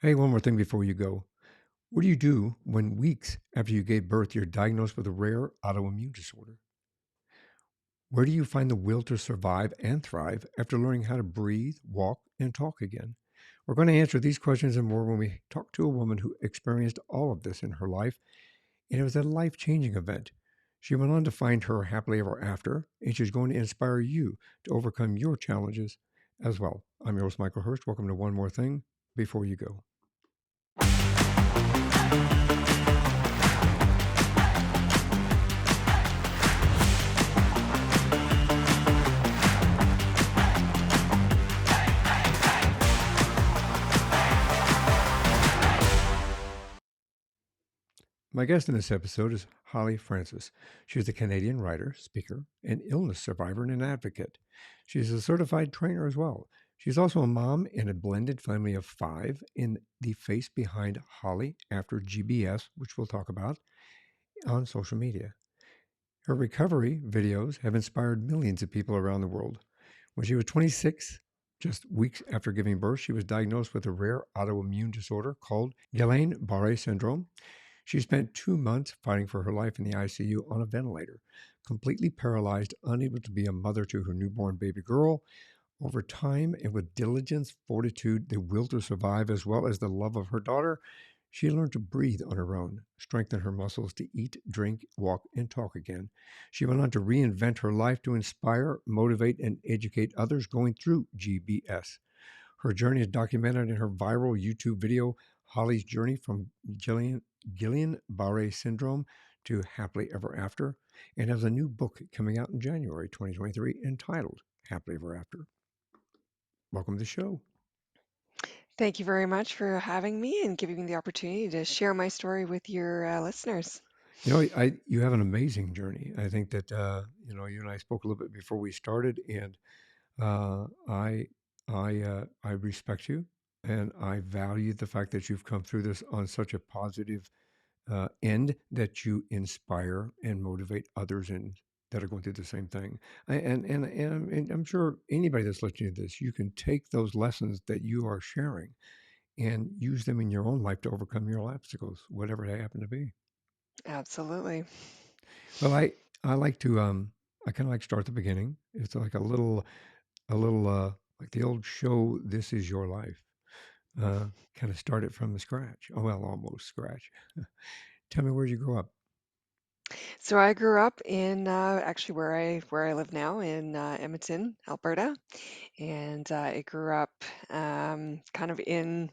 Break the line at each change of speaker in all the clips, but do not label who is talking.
Hey, one more thing before you go. What do you do when weeks after you gave birth, you're diagnosed with a rare autoimmune disorder? Where do you find the will to survive and thrive after learning how to breathe, walk, and talk again? We're going to answer these questions and more when we talk to a woman who experienced all of this in her life, and it was a life changing event. She went on to find her happily ever after, and she's going to inspire you to overcome your challenges as well. I'm your host, Michael Herst. Welcome to One More Thing Before You Go. My guest in this episode is Holly Francis. She's a Canadian writer, speaker, an illness survivor, and an advocate. She's a certified trainer as well. She's also a mom in a blended family of five in the face behind Holly after GBS, which we'll talk about on social media. Her recovery videos have inspired millions of people around the world. When she was 26, just weeks after giving birth, she was diagnosed with a rare autoimmune disorder called Guillain-Barre syndrome. She spent 2 months fighting for her life in the ICU on a ventilator, completely paralyzed, unable to be a mother to her newborn baby girl. Over time and with diligence, fortitude, the will to survive, as well as the love of her daughter, she learned to breathe on her own, strengthen her muscles to eat, drink, walk, and talk again. She went on to reinvent her life to inspire, motivate, and educate others going through GBS. Her journey is documented in her viral YouTube video, Holly's Journey from Guillain-Barre Syndrome to Happily Ever After, and has a new book coming out in January 2023 entitled Happily Ever After. Welcome to the show.
Thank you very much for having me and giving me the opportunity to share my story with your listeners.
You have an amazing journey. I think that you and I spoke a little bit before we started, and uh, I I respect you, and I value the fact that you've come through this on such a positive end that you inspire and motivate others in that are going through the same thing. And I'm sure anybody that's listening to this, you can take those lessons that you are sharing and use them in your own life to overcome your obstacles, whatever they happen to be.
Absolutely.
Well, I like to I kind of like start at the beginning. It's like a little like the old show This Is Your Life. Kind of start it from the scratch. Oh well, almost scratch. Tell me, where'd you grow up?
So I grew up in actually where I live now in Edmonton, Alberta, and I grew up kind of in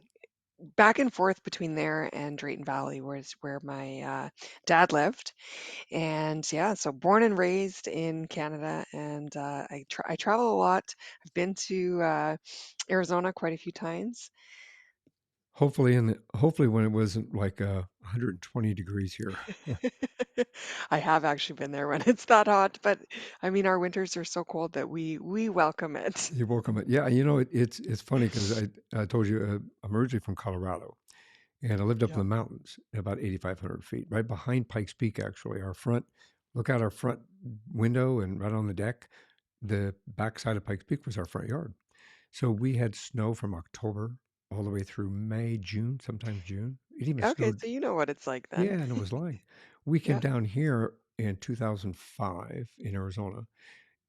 back and forth between there and Drayton Valley, where my dad lived. And yeah, so born and raised in Canada, and I travel a lot. I've been to Arizona quite a few times.
Hopefully when it wasn't like 120 degrees here.
I have actually been there when it's that hot, but I mean, our winters are so cold that we welcome it.
You're welcome. Yeah, it's funny because I told you I'm originally from Colorado, and I lived up in
Yeah.
the mountains, about 8,500 feet, right behind Pikes Peak. Actually, look out our front window, and right on the deck, the backside of Pikes Peak was our front yard. So we had snow from October all the way through May, June, sometimes June. It even
Okay,
snowed.
so you know what it's like
Yeah,
then.
and it was like we came
Yeah.
down here in 2005 in Arizona.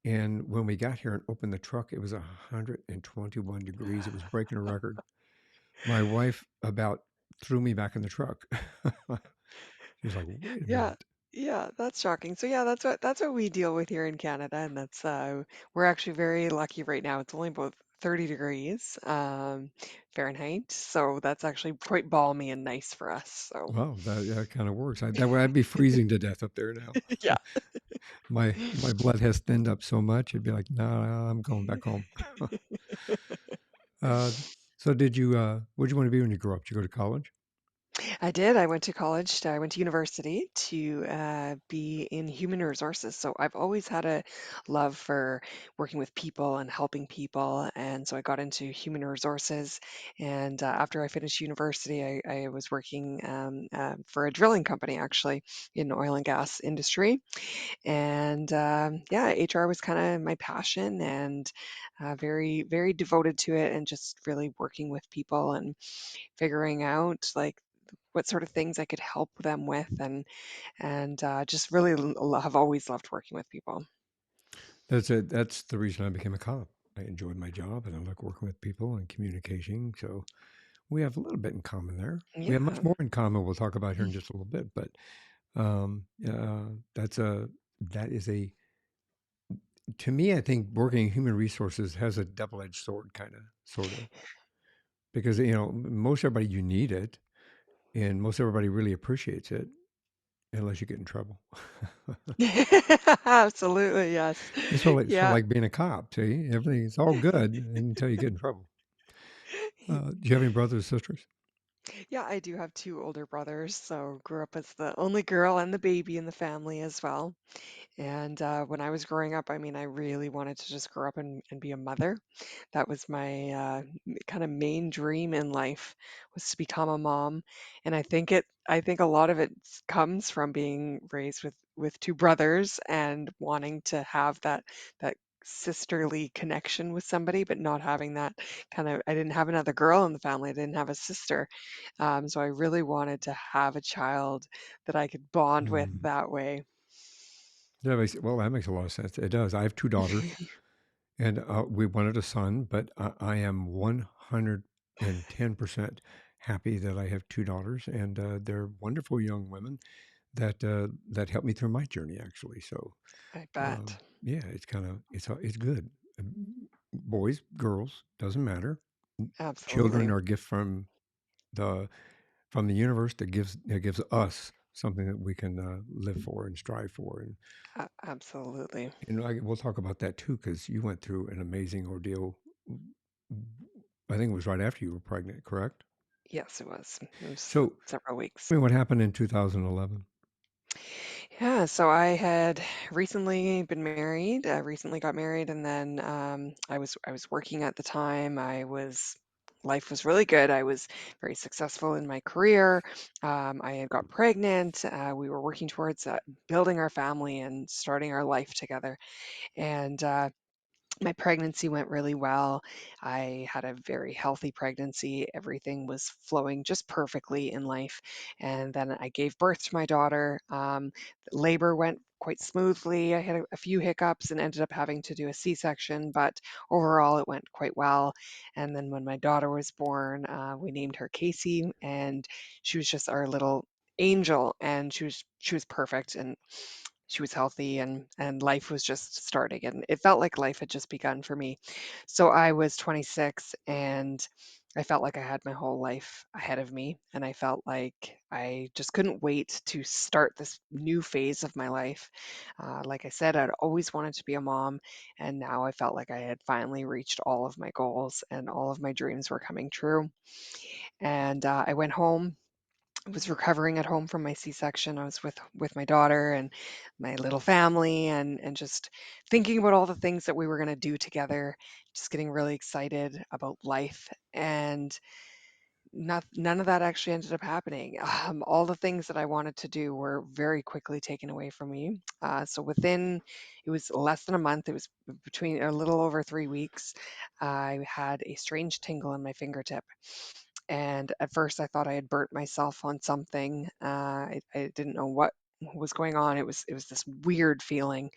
And when we got here and opened the truck, it was 121 degrees. It was breaking a record. My wife about threw me back in the truck. She's like, "Wait a
Yeah.
minute."
Yeah, that's shocking. So yeah, that's what we deal with here in Canada, and that's we're actually very lucky right now. It's only about 30 degrees Fahrenheit, so that's actually quite balmy and nice for us. So
Well, that kind of works. That way I'd be freezing to death up there now.
yeah.
My blood has thinned up so much, it'd be like, "No, I'm going back home." Uh, so what'd you want to be when you grew up? Did you go to college?
I did. I went to college. I went to university to be in human resources. So I've always had a love for working with people and helping people. And so I got into human resources. And after I finished university, I was working for a drilling company, actually, in oil and gas industry. And yeah, HR was kind of my passion, and very, very devoted to it, and just really working with people and figuring out like what sort of things I could help them with, and just really have always loved working with people.
That's it. That's the reason I became a cop. I enjoyed my job and I like working with people and communicating. So we have a little bit in common there. We have much
Yeah.
more in common. We'll talk about here in just a little bit, but that's a that is a to me. I think working in human resources has a double-edged sword, kind of, sort of, because most everybody you need it, and most everybody really appreciates it, unless you get in trouble.
Absolutely, yes.
It's sort of
Yeah.
like being a cop. See, everything's all good until you get in trouble. Do you have any brothers or sisters?
Yeah, I do have two older brothers, so grew up as the only girl and the baby in the family as well. And when I was growing up, I mean, I really wanted to just grow up and be a mother. That was my kind of main dream in life, was to become a mom. And I think a lot of it comes from being raised with two brothers and wanting to have that sisterly connection with somebody, but not having that kind of. I didn't have another girl in the family. I didn't have a sister, so I really wanted to have a child that I could bond with
Mm.
that way.
That makes a lot of sense. It does. I have two daughters, and we wanted a son, but I am 110% happy that I have two daughters, and they're wonderful young women that helped me through my journey, actually. So
I bet.
yeah, it's good. Boys, girls, doesn't matter. Children
Absolutely.
are a gift the from the universe that gives us something that we can live for and strive for. And
Absolutely.
we'll talk about that too, because you went through an amazing ordeal. I think it was right after you were pregnant, correct?
Yes, it was. It was
So,
several weeks.
I mean, what happened in 2011?
Yeah, so I had recently been married, recently got married, and then I was working at the time. Life was really good. I was very successful in my career. I had got pregnant. We were working towards building our family and starting our life together. And my pregnancy went really well. I had a very healthy pregnancy. Everything was flowing just perfectly in life. And then I gave birth to my daughter. Labor went quite smoothly. I had a few hiccups and ended up having to do a C-section, but overall it went quite well. And then when my daughter was born, we named her Casey, and she was just our little angel, and she was perfect, and she was healthy, and life was just starting, and it felt like life had just begun for me. So I was 26, and I felt like I had my whole life ahead of me, and I felt like I just couldn't wait to start this new phase of my life. Like I said, I'd always wanted to be a mom, and now I felt like I had finally reached all of my goals and all of my dreams were coming true. And I went home, was recovering at home from my C-section. I was with my daughter and my little family, and just thinking about all the things that we were going to do together, just getting really excited about life. And none of that actually ended up happening. All the things that I wanted to do were very quickly taken away from me. So within, it was less than a month. It was between a little over 3 weeks. I had a strange tingle in my fingertip, and at first I thought I had burnt myself on something. I didn't know what was going on. It was this weird feeling,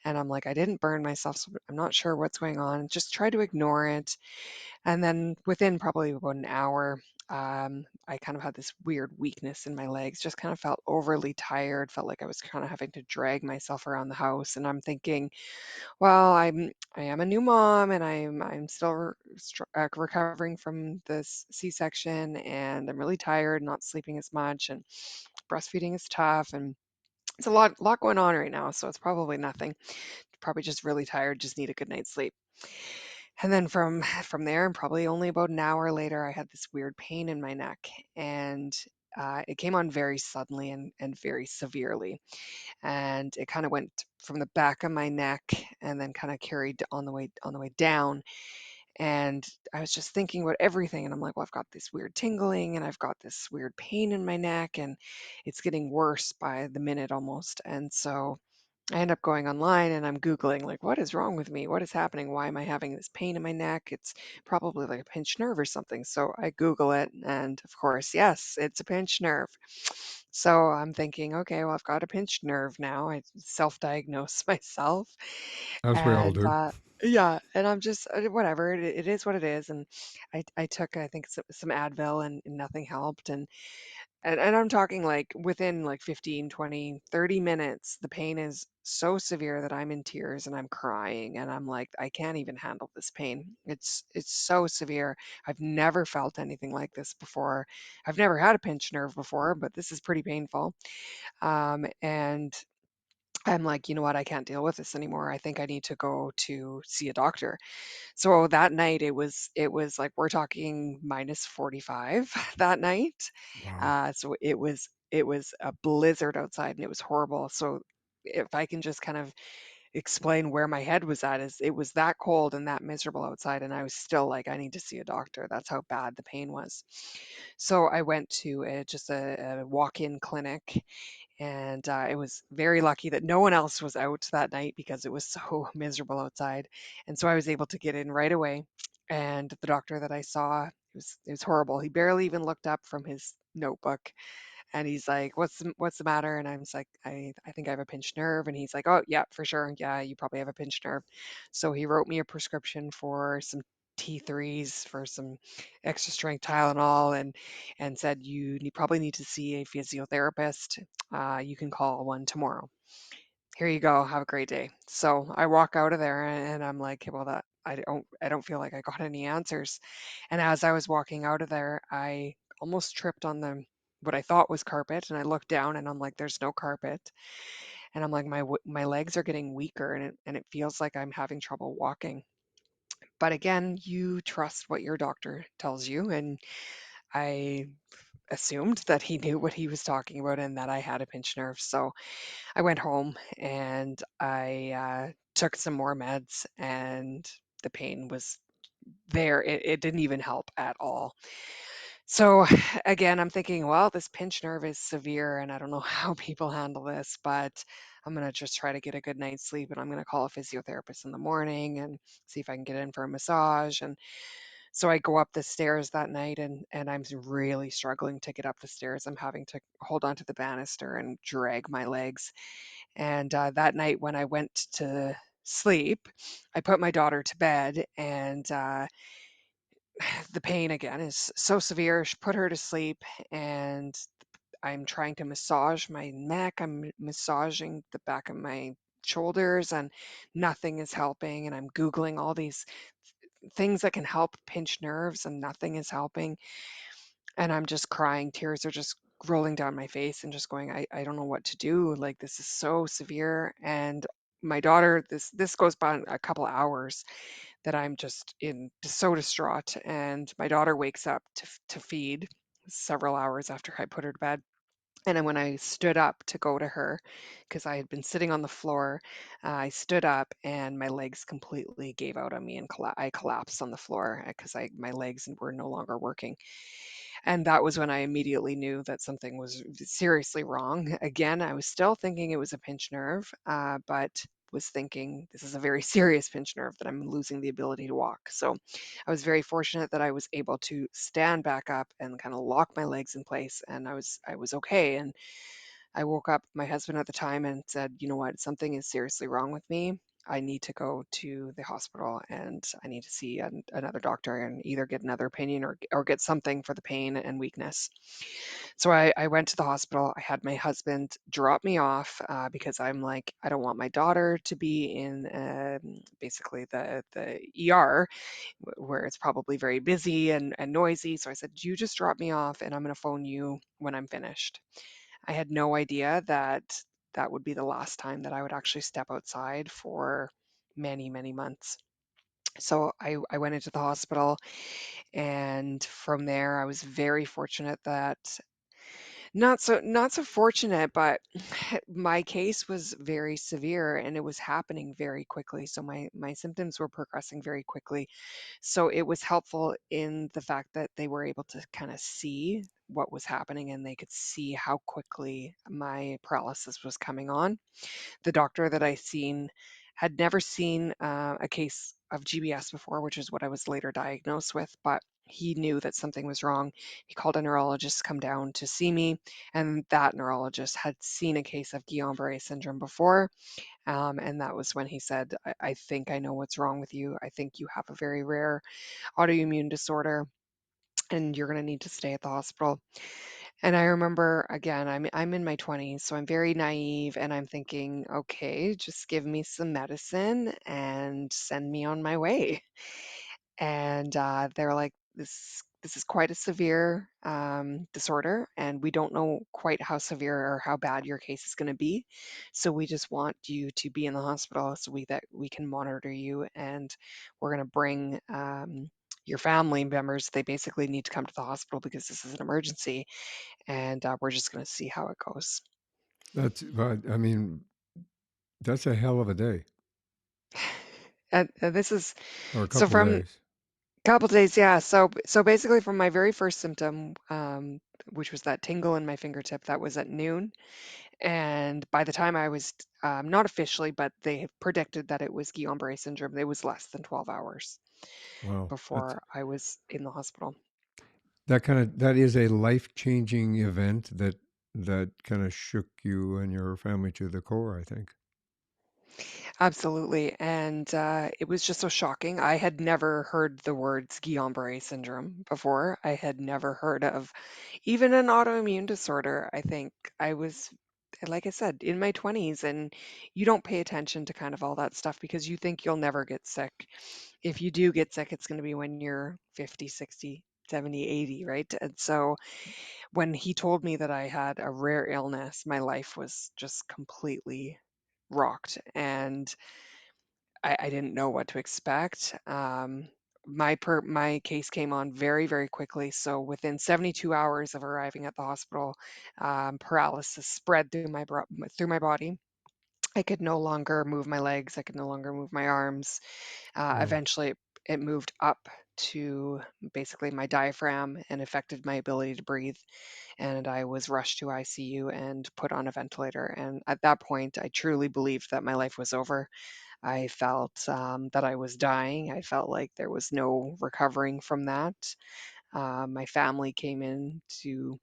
and I'm like, I didn't burn myself, so I'm not sure what's going on. Just try to ignore it. And then within probably about an hour, I kind of had this weird weakness in my legs. Just kind of felt overly tired. Felt like I was kind of having to drag myself around the house, and I'm thinking, well, I am a new mom, and I'm still recovering from this C-section, and I'm really tired, not sleeping as much, and breastfeeding is tough, and it's a lot going on right now. So it's probably nothing. Probably just really tired, just need a good night's sleep. And then from there, and probably only about an hour later, I had this weird pain in my neck, and it came on very suddenly and very severely. And it kind of went from the back of my neck and then kind of carried on the way down. And I was just thinking about everything, and I'm like, well, I've got this weird tingling and I've got this weird pain in my neck, and it's getting worse by the minute almost. And so I end up going online and I'm Googling, like, what is wrong with me? What is happening? Why am I having this pain in my neck? It's probably like a pinched nerve or something. So I Google it, and of course, yes, it's a pinched nerve. So I'm thinking, okay, well, I've got a pinched nerve now. I self diagnose myself.
As we all
And
do.
yeah, and I'm just whatever. It is what it is. And I took, I think, some Advil, and nothing helped. And I'm talking like within like 15, 20, 30 minutes, the pain is so severe that I'm in tears and I'm crying and I'm like, I can't even handle this pain. It's so severe. I've never felt anything like this before. I've never had a pinched nerve before, but this is pretty painful. And I'm like, you know what? I can't deal with this anymore. I think I need to go to see a doctor. So that night it was like we're talking -45 that night.
Wow.
So it was a blizzard outside and it was horrible. So if I can just kind of explain where my head was at, is it was that cold and that miserable outside, and I was still like, I need to see a doctor. That's how bad the pain was. So I went to just a walk-in clinic, and it was very lucky that no one else was out that night because it was so miserable outside. And so I was able to get in right away. And the doctor that I saw, it was horrible. He barely even looked up from his notebook, and he's like, what's the matter? And I'm just like, I think I have a pinched nerve. And he's like, oh yeah, for sure, yeah, you probably have a pinched nerve. So he wrote me a prescription for some T3s, for some extra strength Tylenol, and said probably need to see a physiotherapist. You can call one tomorrow. Here you go. Have a great day. So I walk out of there, and I'm like, well, that I don't feel like I got any answers. And as I was walking out of there, I almost tripped on the what I thought was carpet, and I looked down and I'm like, there's no carpet. And I'm like, my legs are getting weaker, and it feels like I'm having trouble walking. But again, you trust what your doctor tells you, and I assumed that he knew what he was talking about and that I had a pinched nerve. So I went home and I took some more meds, and the pain was there. It didn't even help at all. So again, I'm thinking, well, this pinched nerve is severe, and I don't know how people handle this, but I'm going to just try to get a good night's sleep, and I'm going to call a physiotherapist in the morning and see if I can get in for a massage. And so I go up the stairs that night, and I'm really struggling to get up the stairs. I'm having to hold onto the banister and drag my legs. And that night when I went to sleep, I put my daughter to bed, and the pain again is so severe. Put her to sleep, and I'm trying to massage my neck. I'm massaging the back of my shoulders, and nothing is helping. And I'm Googling all these things that can help pinch nerves, and nothing is helping. And I'm just crying. Tears are just rolling down my face and just going, I don't know what to do. Like, this is so severe. And my daughter, this goes by a couple hours that I'm just in so distraught. And my daughter wakes up to feed several hours after I put her to bed. And then when I stood up to go to her, because I had been sitting on the floor, I stood up and my legs completely gave out on me, and I collapsed on the floor because I my legs were no longer working. And that was when I immediately knew that something was seriously wrong. Again, I was still thinking it was a pinched nerve, but was thinking this is a very serious pinched nerve, that I'm losing the ability to walk. So I was very fortunate that I was able to stand back up and kind of lock my legs in place, and I was okay. And I woke up my husband at the time and said, you know what, something is seriously wrong with me. I need to go to the hospital, and I need to see another doctor and either get another opinion, or get something for the pain and weakness. So I went to the hospital. I had my husband drop me off because I'm like, I don't want my daughter to be in basically the ER, where it's probably very busy and noisy. So I said, you just drop me off and I'm going to phone you when I'm finished. I had no idea that that would be the last time that I would actually step outside for many, many months. So I went into the hospital, and from there, I was very fortunate that Not so fortunate, but my case was very severe and it was happening very quickly. So my symptoms were progressing very quickly. So it was helpful in the fact that they were able to kind of see what was happening and they could see how quickly my paralysis was coming on. The doctor that I seen had never seen a case of GBS before, which is what I was later diagnosed with, but he knew that something was wrong. He called a neurologist to come down to see me, and that neurologist had seen a case of Guillain-Barre syndrome before, and that was when he said, I think I know what's wrong with you. I think you have a very rare autoimmune disorder, and you're going to need to stay at the hospital. And I remember, again, I'm in my 20s, so I'm very naive, and I'm thinking, okay, just give me some medicine and send me on my way. And they're like, this is quite a severe disorder, and we don't know quite how severe or how bad your case is going to be. So we just want you to be in the hospital so we can monitor you, and we're going to bring your family members. They basically need to come to the hospital because this is an emergency, and we're just going to see how it goes.
But I mean, that's a hell of a day
And this is
or a
so
couple
from
days.
couple days, yeah. So basically, from my very first symptom, which was that tingle in my fingertip, that was at noon, and by the time I was not officially, but they have predicted that it was Guillain-Barre syndrome. It was less than 12 hours
Wow, that's
before I was in the hospital.
that is a life-changing event that kind of shook you and your family to the core, I think.
Absolutely, and, it was just so shocking. I had never heard the words Guillain-Barré syndrome before. I had never heard of even an autoimmune disorder. I think I was, like I said, in my 20s, and you don't pay attention to kind of all that stuff because you think you'll never get sick. If you do get sick, it's gonna be when you're 50, 60, 70, 80, right? And so when he told me that I had a rare illness, my life was just completely rocked, and I didn't know what to expect. My case came on very, very quickly. So within 72 hours of arriving at the hospital, paralysis spread through my body. I could no longer move my legs. I could no longer move my arms.
Wow.
Eventually, it moved up to basically my diaphragm and affected my ability to breathe. And I was rushed to ICU and put on a ventilator. And at that point, I truly believed that my life was over. I felt that I was dying. I felt like there was no recovering from that. My family came in to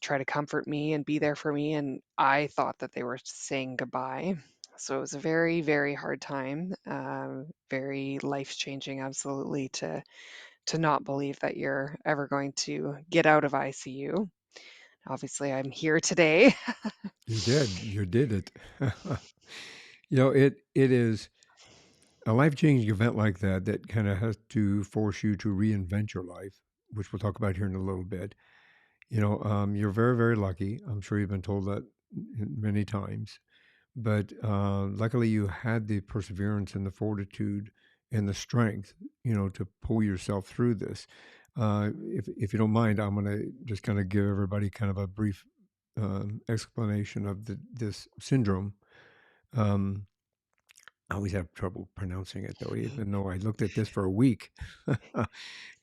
try to comfort me and be there for me, and I thought that they were saying goodbye. So it was a very, very hard time, very life changing, absolutely, to not believe that you're ever going to get out of ICU. Obviously, I'm here today.
You did. You did it. It is a life-changing event like that that kind of has to force you to reinvent your life, which we'll talk about here in a little bit. You're very, very lucky. I'm sure you've been told that many times, but luckily you had the perseverance and the fortitude and the strength, to pull yourself through this. If you don't mind, I'm going to just kind of give everybody kind of a brief explanation of this syndrome. Um, I always have trouble pronouncing it though, even though I looked at this for a week.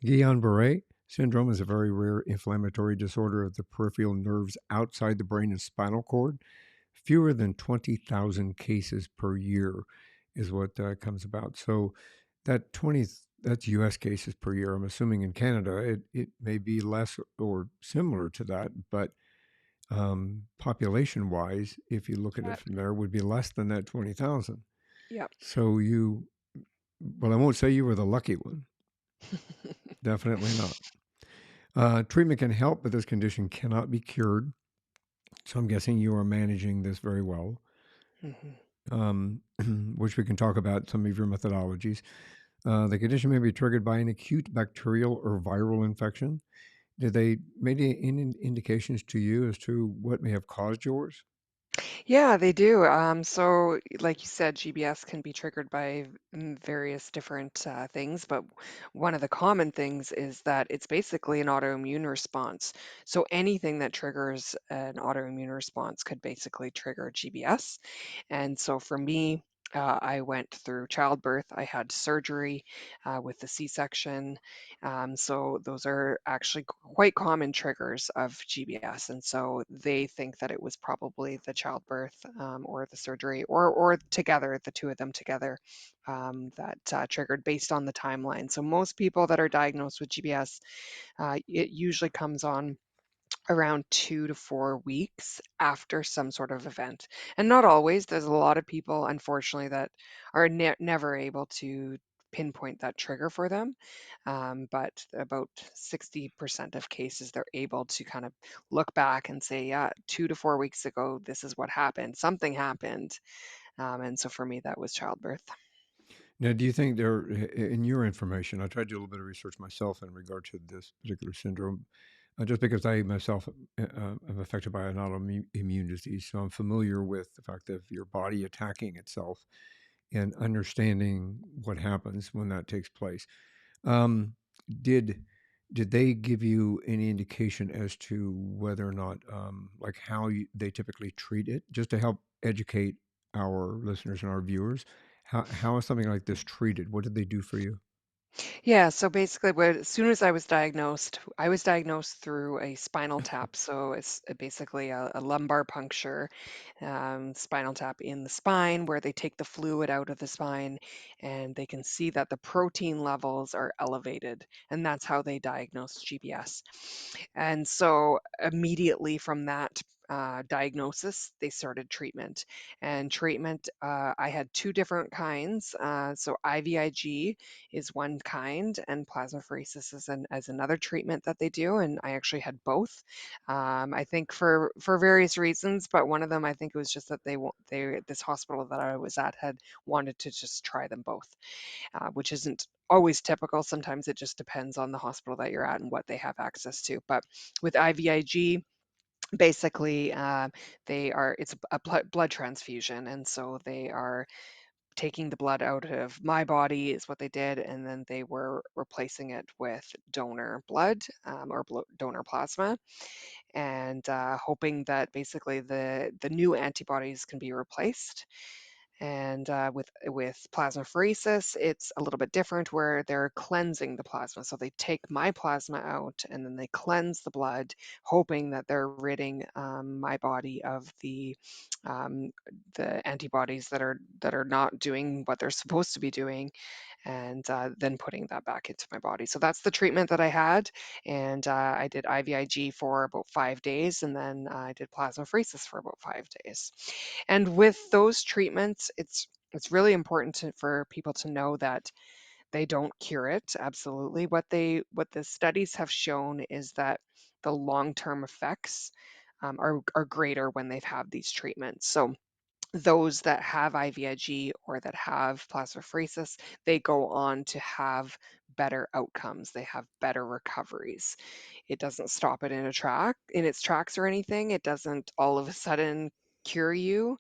Guillain-Barre syndrome is a very rare inflammatory disorder of the peripheral nerves outside the brain and spinal cord. Fewer than 20,000 cases per year is what comes about. So that's US cases per year. I'm assuming in Canada it may be less or similar to that, but population wise, if you look at it
Uh,
from there, would be less than that 20,000.
yep.
So well, I won't say you were the lucky one. Definitely not. Treatment can help, but this condition cannot be cured. So I'm guessing you are managing this very well,
Mhm.
um, which we can talk about some of your methodologies. The condition may be triggered by an acute bacterial or viral infection. Did they make any indications to you as to what may have caused yours?
Yeah, they do. So, like you said, GBS can be triggered by various different things, but one of the common things is that it's basically an autoimmune response. So, anything that triggers an autoimmune response could basically trigger GBS. And so, for me, I went through childbirth. I had surgery with the C-section. So those are actually quite common triggers of GBS, and so they think that it was probably the childbirth or the surgery or together, the two of them together, that triggered based on the timeline. So most people that are diagnosed with GBS, it usually comes on around 2 to 4 weeks after some sort of event. And not always. There's a lot of people, unfortunately, that are never able to pinpoint that trigger for them. But about 60% of cases, they're able to kind of look back and say, yeah, 2 to 4 weeks ago, this is what happened. Something happened. And so for me, that was childbirth.
Now, do you think there, in your information, I tried to do a little bit of research myself in regard to this particular syndrome, just because I myself am affected by an autoimmune disease. So I'm familiar with the fact of your body attacking itself and understanding what happens when that takes place. Um, did did they give you any indication as to whether or not, like how they typically treat it, just to help educate our listeners and our viewers? How is something like this treated? What did they do for you?
Yeah, so basically, as soon as I was diagnosed through a spinal tap. So it's basically a lumbar puncture, spinal tap in the spine, where they take the fluid out of the spine and they can see that the protein levels are elevated. And that's how they diagnosed GBS. And so immediately from that diagnosis, they started treatment. And treatment, I had two different kinds. So IVIG is one kind, and plasmapheresis is another treatment that they do. And I actually had both. I think for various reasons, but one of them I think it was just that they this hospital that I was at had wanted to just try them both, which isn't always typical. Sometimes it just depends on the hospital that you're at and what they have access to. But with IVIG, basically, it's a blood transfusion, and so they are taking the blood out of my body is what they did, and then they were replacing it with donor blood, or donor plasma, and hoping that basically the new antibodies can be replaced. And with plasmapheresis, it's a little bit different where they're cleansing the plasma. So they take my plasma out and then they cleanse the blood, hoping that they're ridding my body of um, the antibodies that are not doing what they're supposed to be doing, and then putting that back into my body. So that's the treatment that I had, and I did IVIG for about 5 days, and then I did plasmapheresis for about 5 days. And with those treatments, it's really important for people to know that they don't cure it. Absolutely, what the studies have shown is that the long-term effects are greater when they've had these treatments. So those that have IVIG or that have plasmapheresis, they go on to have better outcomes. They have better recoveries. It doesn't stop it in its tracks or anything. It doesn't all of a sudden cure you,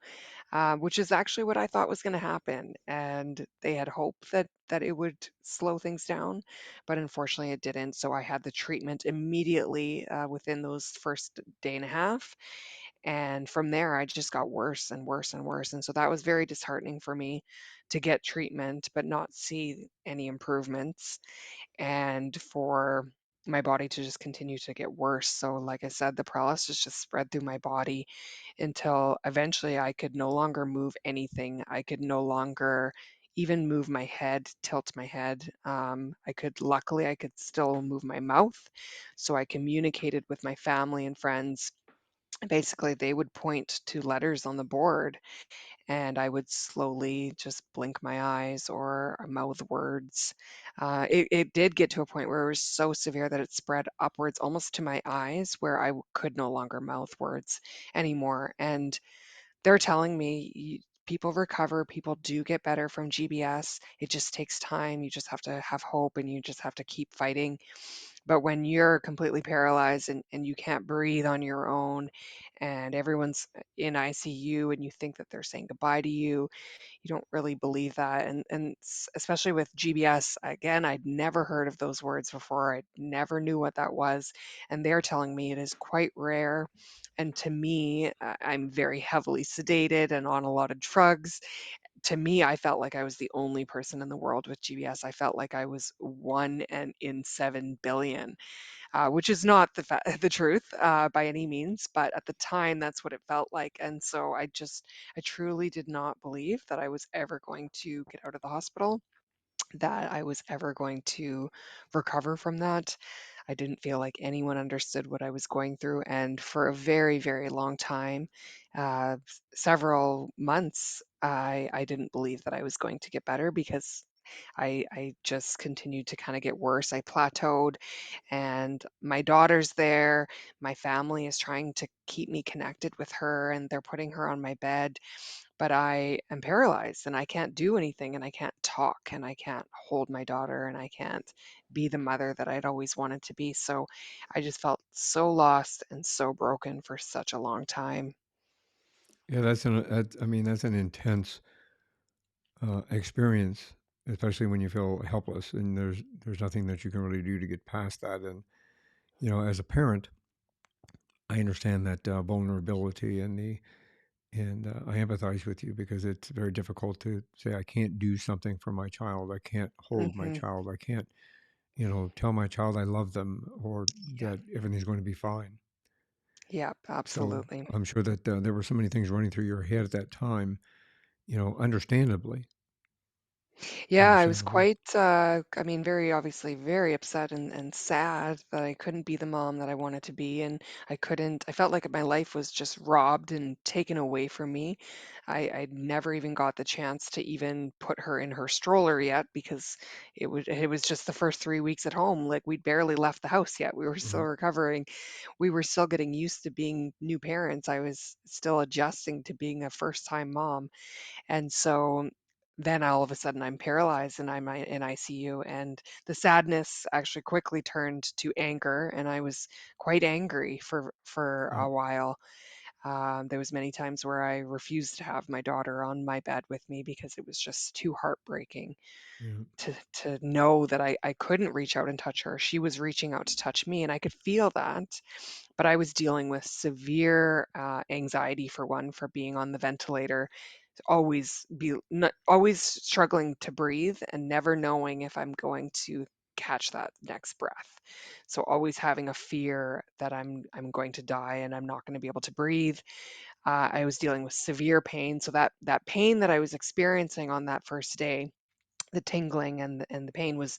which is actually what I thought was going to happen. And they had hoped that it would slow things down, but unfortunately it didn't. So I had the treatment immediately within those first day and a half, and from there, I just got worse and worse and worse. And so that was very disheartening for me to get treatment, but not see any improvements, and for my body to just continue to get worse. So, like I said, the paralysis just spread through my body until eventually I could no longer move anything. I could no longer even move my head, tilt my head. Luckily, I could still move my mouth. So I communicated with my family and friends. Basically, they would point to letters on the board, and I would slowly just blink my eyes or mouth words. It did get to a point where it was so severe that it spread upwards almost to my eyes, where I could no longer mouth words anymore. And they're telling me, people recover, people do get better from GBS. It just takes time. You just have to have hope and you just have to keep fighting. But when you're completely paralyzed and you can't breathe on your own and everyone's in ICU and you think that they're saying goodbye to you don't really believe that. And especially with GBS, again, I'd never heard of those words before. I never knew what that was. And they're telling me it is quite rare. And to me, I'm very heavily sedated and on a lot of drugs. To me, I felt like I was the only person in the world with GBS. I felt like I was one and in 7 billion, which is not the truth by any means, but at the time, that's what it felt like. And so I truly did not believe that I was ever going to get out of the hospital, that I was ever going to recover from that. I didn't feel like anyone understood what I was going through. And for a very, very long time, several months, I didn't believe that I was going to get better because I just continued to kind of get worse. I plateaued, and my daughter's there. My family is trying to keep me connected with her, and they're putting her on my bed, but I am paralyzed and I can't do anything and I can't talk and I can't hold my daughter and I can't be the mother that I'd always wanted to be. So I just felt so lost and so broken for such a long time.
Yeah, I mean, that's an intense experience, especially when you feel helpless and there's nothing that you can really do to get past that. And as a parent, I understand that vulnerability and I empathize with you because it's very difficult to say I can't do something for my child. I can't hold my
Hmm.
child. I can't tell my child I love them or
Yeah.
that everything's going to be fine.
Yeah,
So
absolutely.
I'm sure that there were so many things running through your head at that time. Understandably,
Yeah, I was
understandably.
quite, I mean, very obviously very upset and sad that I couldn't be the mom that I wanted to be. And I felt like my life was just robbed and taken away from me. I never even got the chance to even put her in her stroller yet because it was just the first 3 weeks at home. Like we'd barely left the house yet. We were still
Right.
recovering. We were still getting used to being new parents. I was still adjusting to being a first time mom. And so then all of a sudden I'm paralyzed and I'm in ICU, and the sadness actually quickly turned to anger, and I was quite angry for
Yeah.
a while. There was many times where I refused to have my daughter on my bed with me because it was just too heartbreaking
Yeah.
to know that I couldn't reach out and touch her. She was reaching out to touch me, and I could feel that. But I was dealing with severe anxiety, for one, for being on the ventilator, always struggling to breathe and never knowing if I'm going to catch that next breath. So always having a fear that I'm going to die and I'm not going to be able to breathe. I was dealing with severe pain, so that pain that I was experiencing on that first day, the tingling and the pain was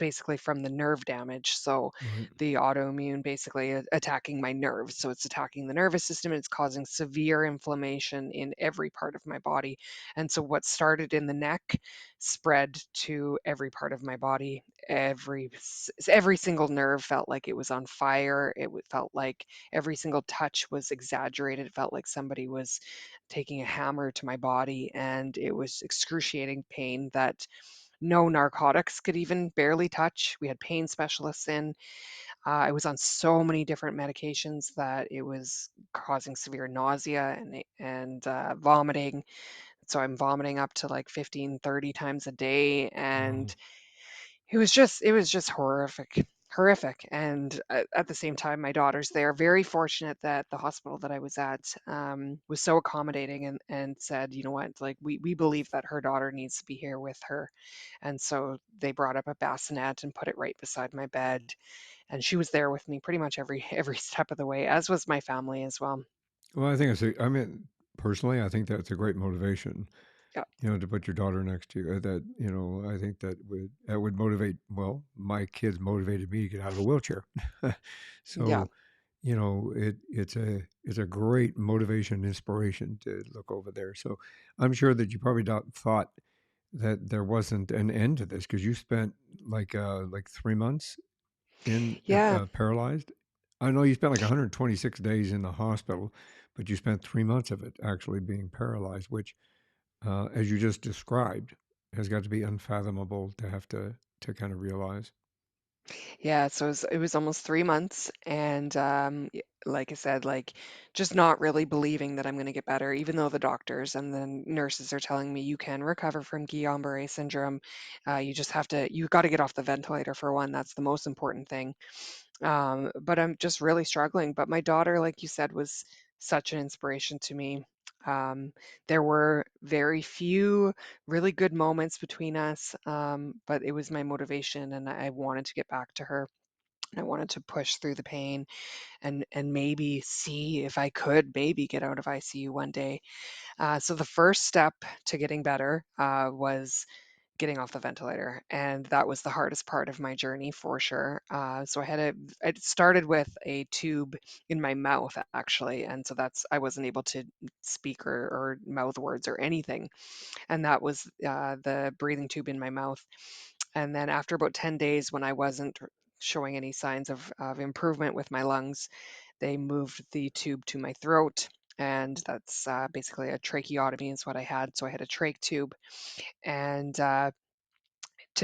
basically from the nerve damage. So
Right.
the autoimmune basically attacking my nerves. So it's attacking the nervous system and it's causing severe inflammation in every part of my body. And so what started in the neck spread to every part of my body. Every single nerve felt like it was on fire. Felt like every single touch was exaggerated. It felt like somebody was taking a hammer to my body, and it was excruciating pain that no narcotics could even barely touch. We had pain specialists in. I was on so many different medications that it was causing severe nausea and vomiting. So I'm vomiting up to like 15, 30 times a day,
Wow.
and it was just horrific. And at the same time, my daughter's there. Very fortunate that the hospital that I was at was so accommodating and said, you know what, like we believe that her daughter needs to be here with her. And so they brought up a bassinet and put it right beside my bed, and she was there with me pretty much every step of the way, as was my family as well.
Well, I think I mean, personally, I think that's a great motivation.
Yeah.
To put your daughter next to you. That I think that would motivate. Well, my kids motivated me to get out of a wheelchair.
Yeah.
So it's a great motivation and inspiration to look over there. So I'm sure that you probably not thought that there wasn't an end to this because you spent like 3 months in
Yeah.
paralyzed. I know you spent like 126 days in the hospital, but you spent 3 months of it actually being paralyzed, which, as you just described, has got to be unfathomable to have to kind of realize.
Yeah, so it was almost 3 months, and, like I said, like, just not really believing that I'm gonna get better, even though the doctors and the nurses are telling me, "You can recover from Guillain-Barre syndrome. You just have to you gotta get off the ventilator for one, that's the most important thing." But I'm just really struggling, but my daughter, like you said, was such an inspiration to me. Um, there were very few really good moments between us, but it was my motivation, and I wanted to get back to her. I wanted to push through the pain and maybe see if I could maybe get out of ICU one day. So the first step to getting better was getting off the ventilator, and that was the hardest part of my journey for sure. So I started with a tube in my mouth actually, and so that's I wasn't able to speak or mouth words or anything, and that was the breathing tube in my mouth. And then after about 10 days, when I wasn't showing any signs of improvement with my lungs, they moved the tube to my throat. And that's basically a tracheotomy, is what I had. So I had a trach tube. And to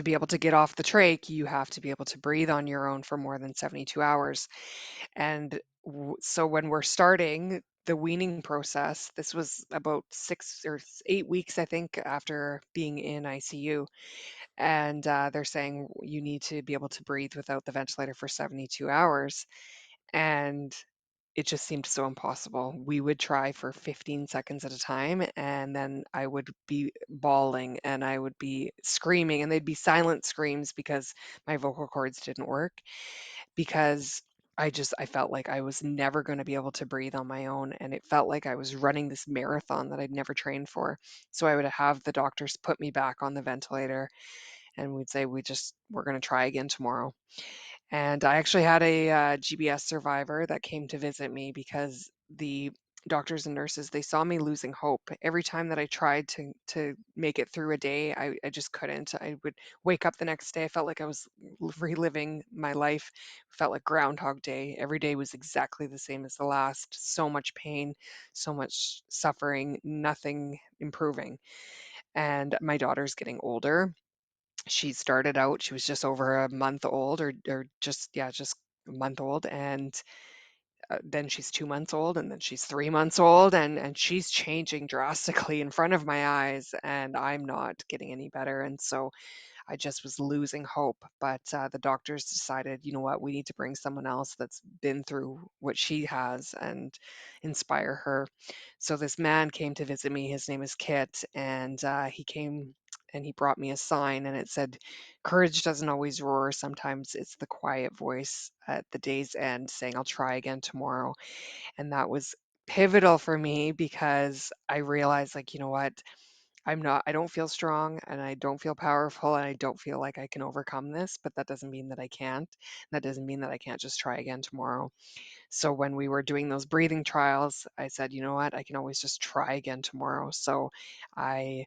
be able to get off the trach, you have to be able to breathe on your own for more than 72 hours. And so when we're starting the weaning process, this was about 6 or 8 weeks, I think, after being in ICU. And they're saying you need to be able to breathe without the ventilator for 72 hours. And it just seemed so impossible. We would try for 15 seconds at a time, and then I would be bawling and I would be screaming, and they'd be silent screams because my vocal cords didn't work. Because I felt like I was never going to be able to breathe on my own, and it felt like I was running this marathon that I'd never trained for. So I would have the doctors put me back on the ventilator, and we'd say, we're going to try again tomorrow. And I actually had a GBS survivor that came to visit me because the doctors and nurses, they saw me losing hope. Every time that I tried to make it through a day, I just couldn't. I would wake up the next day, I felt like I was reliving my life. Felt like Groundhog Day. Every day was exactly the same as the last. So much pain, so much suffering, nothing improving. And my daughter's getting older. She started out, she was just over a month old, or just, yeah, just a month old, and then she's 2 months old, and then she's 3 months old, and she's changing drastically in front of my eyes, and I'm not getting any better. And so I just was losing hope. But the doctors decided, you know what, we need to bring someone else that's been through what she has and inspire her. So this man came to visit me. His name is Kit, and he came and he brought me a sign, and it said, "Courage doesn't always roar. Sometimes it's the quiet voice at the day's end saying, 'I'll try again tomorrow.'" And that was pivotal for me because I realized, like, you know what? I don't feel strong and I don't feel powerful and I don't feel like I can overcome this, but that doesn't mean that I can't. That doesn't mean that I can't just try again tomorrow. So when we were doing those breathing trials, I said, you know what, I can always just try again tomorrow. So I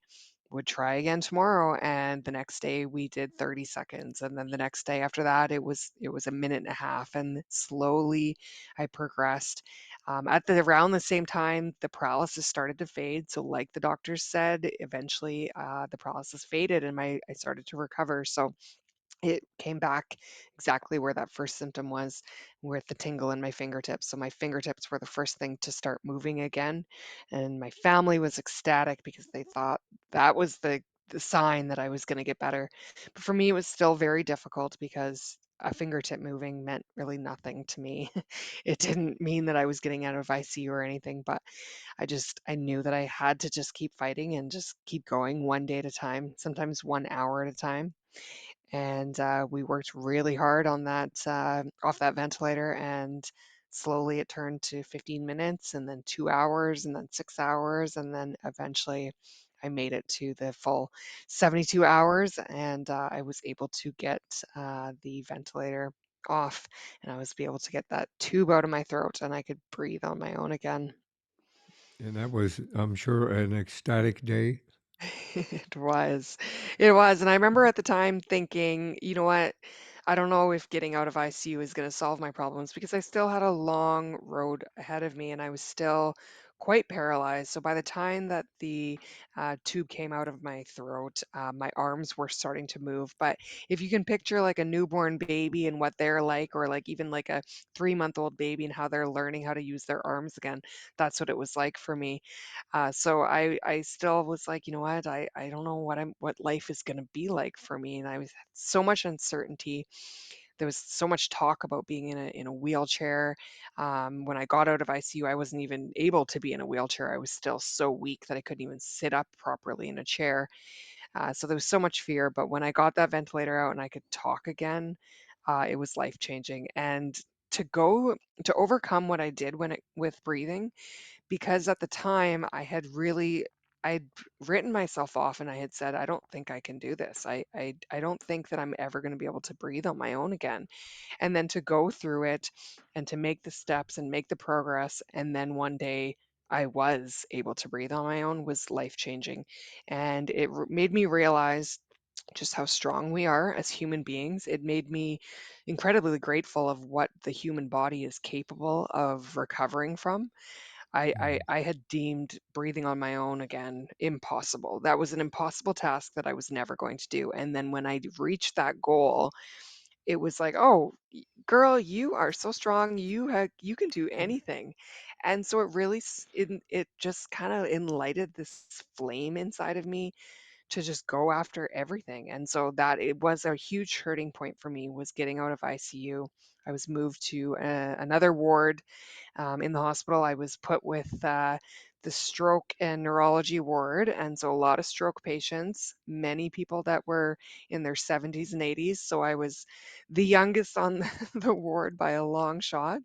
would try again tomorrow, and the next day we did 30 seconds, and then the next day after that it was a minute and a half, and slowly I progressed. At the around the same time, the paralysis started to fade. So like the doctors said, eventually the paralysis faded and my I started to recover. So it came back exactly where that first symptom was, with the tingle in my fingertips. So my fingertips were the first thing to start moving again, and my family was ecstatic because they thought that was the sign that I was going to get better. But for me, it was still very difficult because a fingertip moving meant really nothing to me. It didn't mean that I was getting out of ICU or anything, but I knew that I had to just keep fighting and just keep going one day at a time, sometimes 1 hour at a time. And we worked really hard on that off that ventilator, and slowly it turned to 15 minutes, and then 2 hours, and then 6 hours, and then eventually I made it to the full 72 hours, and I was able to get the ventilator off, and I was able to get that tube out of my throat, and I could breathe on my own again.
And that was, I'm sure, an ecstatic day.
It was. It was, and I remember at the time thinking, "You know what? I don't know if getting out of ICU is gonna solve my problems," because I still had a long road ahead of me, and I was still quite paralyzed. So by the time that the tube came out of my throat, my arms were starting to move. But if you can picture like a newborn baby and what they're like, or like even like a 3-month-old baby and how they're learning how to use their arms again, that's what it was like for me. So I still was like, you know what, I don't know what life is going to be like for me, and I was so much uncertainty. There was so much talk about being in a wheelchair. When I got out of ICU, I wasn't even able to be in a wheelchair. I was still so weak that I couldn't even sit up properly in a chair. So there was so much fear. But when I got that ventilator out and I could talk again, it was life changing. And to go to overcome what I did with breathing, because at the time I'd written myself off and I had said, I don't think I can do this. I don't think that I'm ever going to be able to breathe on my own again. And then to go through it and to make the steps and make the progress, and then one day I was able to breathe on my own, was life changing. And made me realize just how strong we are as human beings. It made me incredibly grateful of what the human body is capable of recovering from.
Mm.
I had deemed breathing on my own again impossible. That was an impossible task that I was never going to do. And then when I reached that goal, it was like, "Oh, girl, you are so strong. You can do anything." And so it really it just kind of enlightened this flame inside of me to just go after everything. And so that it was a huge hurting point for me, was getting out of ICU. I was moved to another ward in the hospital. I was put with the stroke and neurology ward, and so a lot of stroke patients, many people that were in their 70s and 80s. So I was the youngest on the ward by a long shot.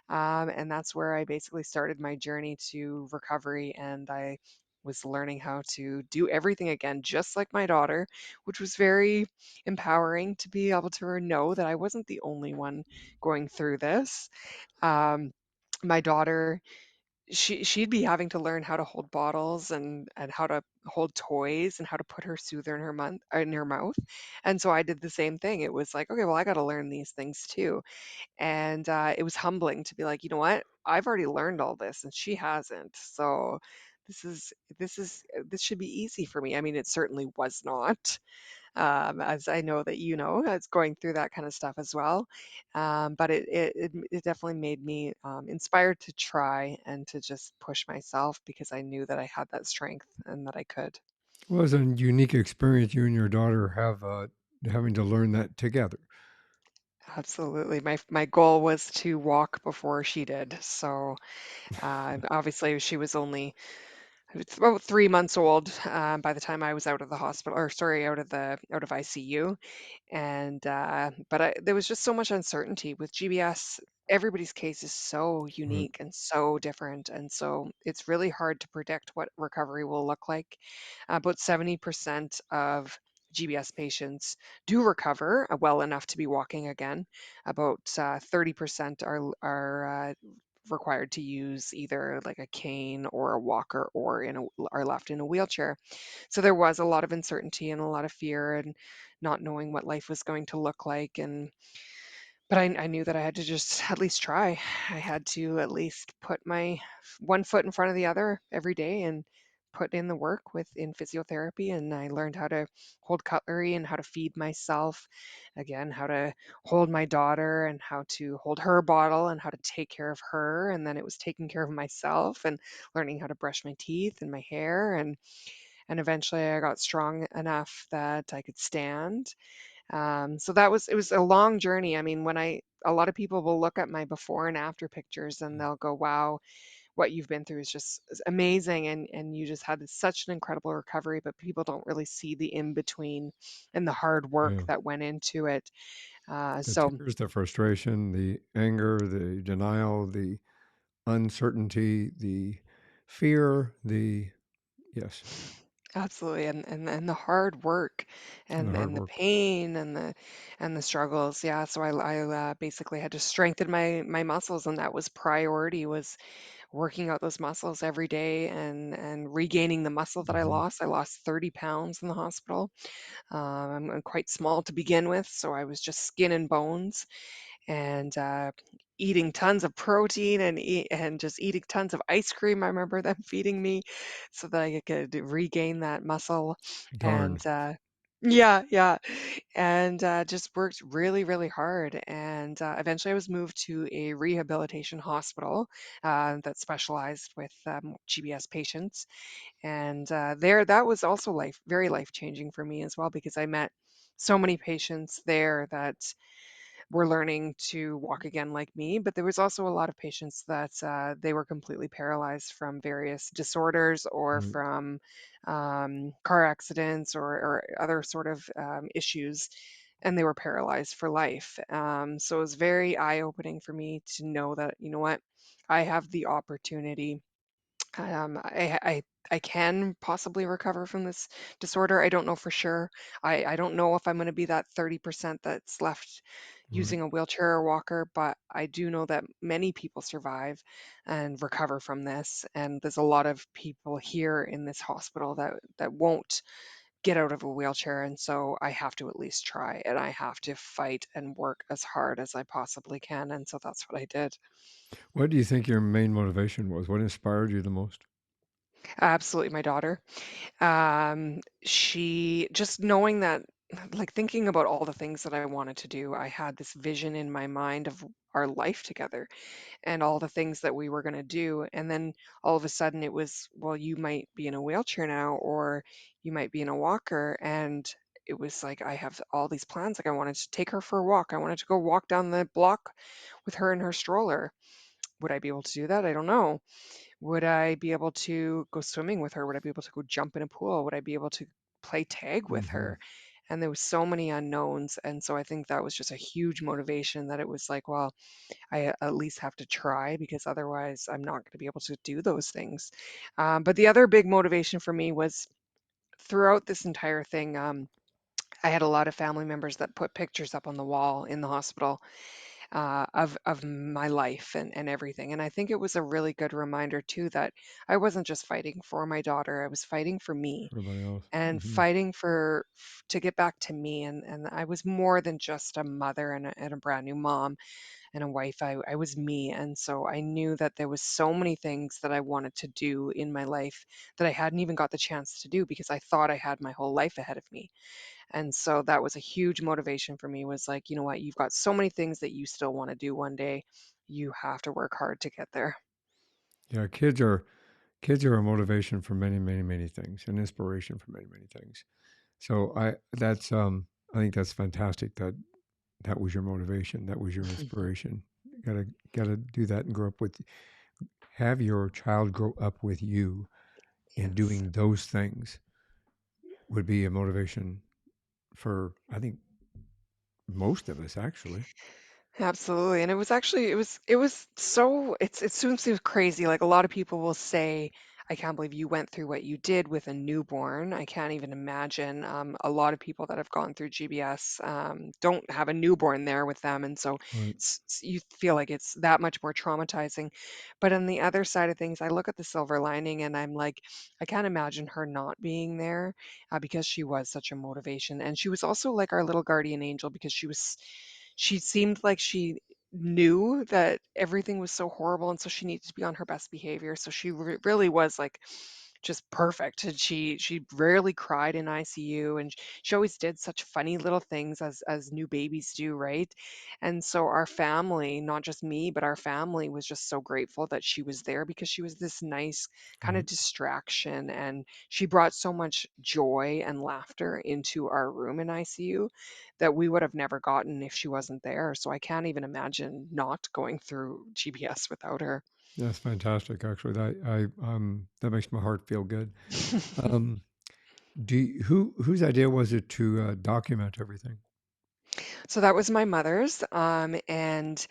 And that's where I basically started my journey to recovery. And I was learning how to do everything again, just like my daughter, which was very empowering to be able to know that I wasn't the only one going through this. Um, my daughter, she'd be having to learn how to hold bottles and how to hold toys and how to put her soother in her mouth. And so I did the same thing. It was like, okay, well, I got to learn these things too. And it was humbling to be like, you know what? I've already learned all this and she hasn't. So this should be easy for me. I mean, it certainly was not, as I know that you know, as going through that kind of stuff as well. But it definitely made me inspired to try and to just push myself, because I knew that I had that strength and that I could.
Well, it was a unique experience you and your daughter have, having to learn that together.
Absolutely. My goal was to walk before she did. So obviously she was only it's about 3 months old, by the time I was out of the hospital, or sorry, out of ICU. And, but there was just so much uncertainty with GBS. Everybody's case is so
Right.
unique and so different, and so it's really hard to predict what recovery will look like. About 70% of GBS patients do recover well enough to be walking again. About 30% are required to use either like a cane or a walker, or are left in a wheelchair. So there was a lot of uncertainty and a lot of fear and not knowing what life was going to look like. And but I knew that I had to just at least try. I had to at least put my one foot in front of the other every day and put in the work within physiotherapy. And I learned how to hold cutlery and how to feed myself, again, how to hold my daughter and how to hold her bottle and how to take care of her. And then it was taking care of myself and learning how to brush my teeth and my hair. And eventually I got strong enough that I could stand. So it was a long journey. I mean, a lot of people will look at my before and after pictures and they'll go, wow, what you've been through is amazing. And you just had such an incredible recovery, but people don't really see the in between and the hard work
Yeah.
that went into it.
The
So
tears, the frustration, the anger, the denial, the uncertainty, the fear, the yes,
absolutely, and the hard work
and the hard
and the
work.
pain and the struggles. Yeah, so I basically had to strengthen my muscles, and that was priority, was working out those muscles every day and regaining the muscle that I
Mhm.
lost. I lost 30 pounds in the hospital. I'm quite small to begin with, so I was just skin and bones. and eating tons of protein and just eating tons of ice cream. I remember them feeding me so that I could regain that muscle.
Darn.
And yeah, yeah, and just worked really, really hard. And eventually, I was moved to a rehabilitation hospital that specialized with GBS patients. And there, that was also very life changing for me as well, because I met so many patients there that were learning to walk again like me. But there was also a lot of patients that they were completely paralyzed from various disorders or
Right.
from car accidents or other sort of issues. And they were paralyzed for life. So it was very eye opening for me to know that, you know what, I have the opportunity. I can possibly recover from this disorder. I don't know for sure. I don't know if I'm going to be that 30% that's left
Right.
using a wheelchair or walker, but I do know that many people survive and recover from this. And there's a lot of people here in this hospital that won't get out of a wheelchair. And so I have to at least try, and I have to fight and work as hard as I possibly can. And so that's what I did.
What do you think your main motivation was? What inspired you the most?
Absolutely, my daughter. She just knowing that, like, thinking about all the things that I wanted to do, I had this vision in my mind of our life together and all the things that we were going to do. And then all of a sudden it was, well, you might be in a wheelchair now, or you might be in a walker. And it was like, I have all these plans. Like, I wanted to take her for a walk. I wanted to go walk down the block with her in her stroller. Would I be able to do that? I don't know. Would I be able to go swimming with her? Would I be able to go jump in a pool? Would I be able to play tag with
Hmm.
her? And there was so many unknowns. And so I think that was just a huge motivation, that it was like, well, I at least have to try, because otherwise I'm not going to be able to do those things. But the other big motivation for me was throughout this entire thing. I had a lot of family members that put pictures up on the wall in the hospital of my life and everything. And I think it was a really good reminder too, that I wasn't just fighting for my daughter; I was fighting for me
Everybody else.
and
Hmm.
fighting to get back to me. And I was more than just a mother and a brand new mom and a wife. I was me. And so I knew that there was so many things that I wanted to do in my life that I hadn't even got the chance to do, because I thought I had my whole life ahead of me. And so that was a huge motivation for me, was like, you know what, you've got so many things that you still want to do one day. You have to work hard to get there.
Yeah, kids are a motivation for many, many, many things, an inspiration for many, many things. So I think that's fantastic that that was your motivation, that was your inspiration. Gotta do that and grow up with have your child grow up with you in
Yes.
doing those things would be a motivation for I think most of us actually.
Absolutely. And it was actually it was so it seems crazy. Like, a lot of people will say, I can't believe you went through what you did with a newborn. I can't even imagine. A lot of people that have gone through GBS don't have a newborn there with them. And so
Right.
you feel like it's that much more traumatizing. But on the other side of things, I look at the silver lining and I'm like, I can't imagine her not being there, because she was such a motivation. And she was also like our little guardian angel, because she seemed like she knew that everything was so horrible, and so she needed to be on her best behavior. So she really was like just perfect. And she rarely cried in ICU, and she always did such funny little things as new babies do, right? And so our family, not just me, but our family was just so grateful that she was there, because she was this nice kind of
Right.
distraction, and she brought so much joy and laughter into our room in ICU that we would have never gotten if she wasn't there. So I can't even imagine not going through GBS without her.
That's fantastic actually. That makes my heart feel good. Um whose idea was it to document everything?
So that was my mother's, and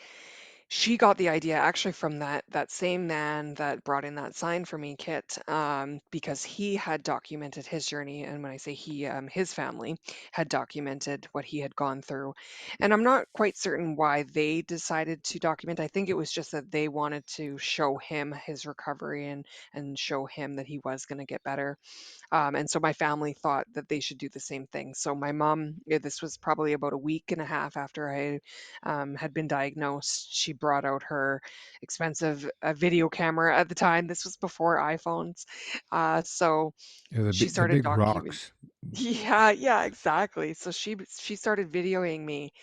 She got the idea actually from that same man that brought in that sign for me kit, because he had documented his journey, and when I say he, his family had documented what he had gone through. And I'm not quite certain why they decided to document. I think it was just that they wanted to show him his recovery and show him that he was going to get better. And so my family thought that they should do the same thing. So my mom, this was probably about a week and a half after I had been diagnosed. She brought out her expensive video camera at the time. This was before iPhones. So
Yeah,
she
the
started
big
documenting.
rocks.
Yeah, yeah, exactly. So she started videoing me,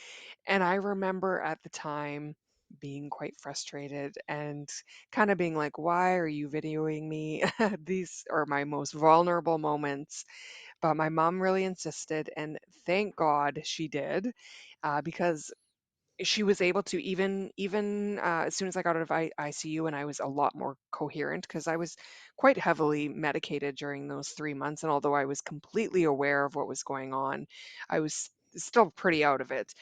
and I remember at the time being quite frustrated and kind of being like, why are you videoing me? These are my most vulnerable moments. But my mom really insisted, and thank God she did, because she was able to as soon as I got out of ICU and I was a lot more coherent because I was quite heavily medicated during those 3 months. And although I was completely aware of what was going on, I was still pretty out of it.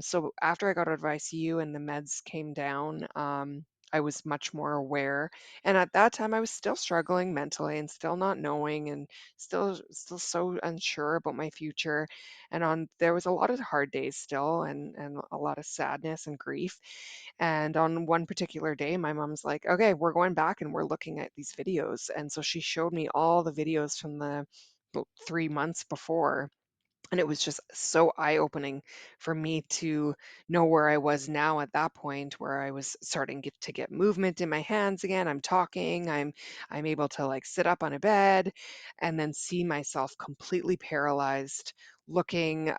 So after I got out of ICU and the meds came down, I was much more aware. And at that time, I was still struggling mentally and still not knowing and still so unsure about my future. And on there was a lot of hard days still and a lot of sadness and grief. And on one particular day my mom's like, okay, we're going back and we're looking at these videos. And so she showed me all the videos from the 3 months before, and it was just so eye-opening for me to know where I was now at that point, where I was starting to get movement in my hands again. I'm talking, I'm able to like sit up on a bed and then see myself completely paralyzed, looking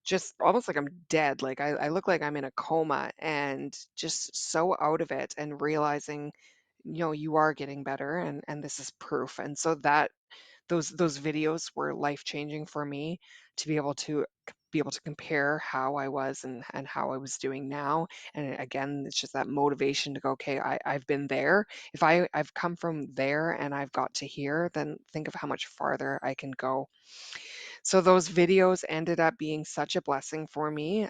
just almost like I'm dead. Like I look like I'm in a coma and just so out of it, and realizing, you are getting better, and this is proof. And so those videos were life changing for me, to be able to compare how I was and how I was doing now. And again, it's just that motivation to go, okay, I've been there. If I've come from there and I've got to here, then think of how much farther I can go. So those videos ended up being such a blessing for me.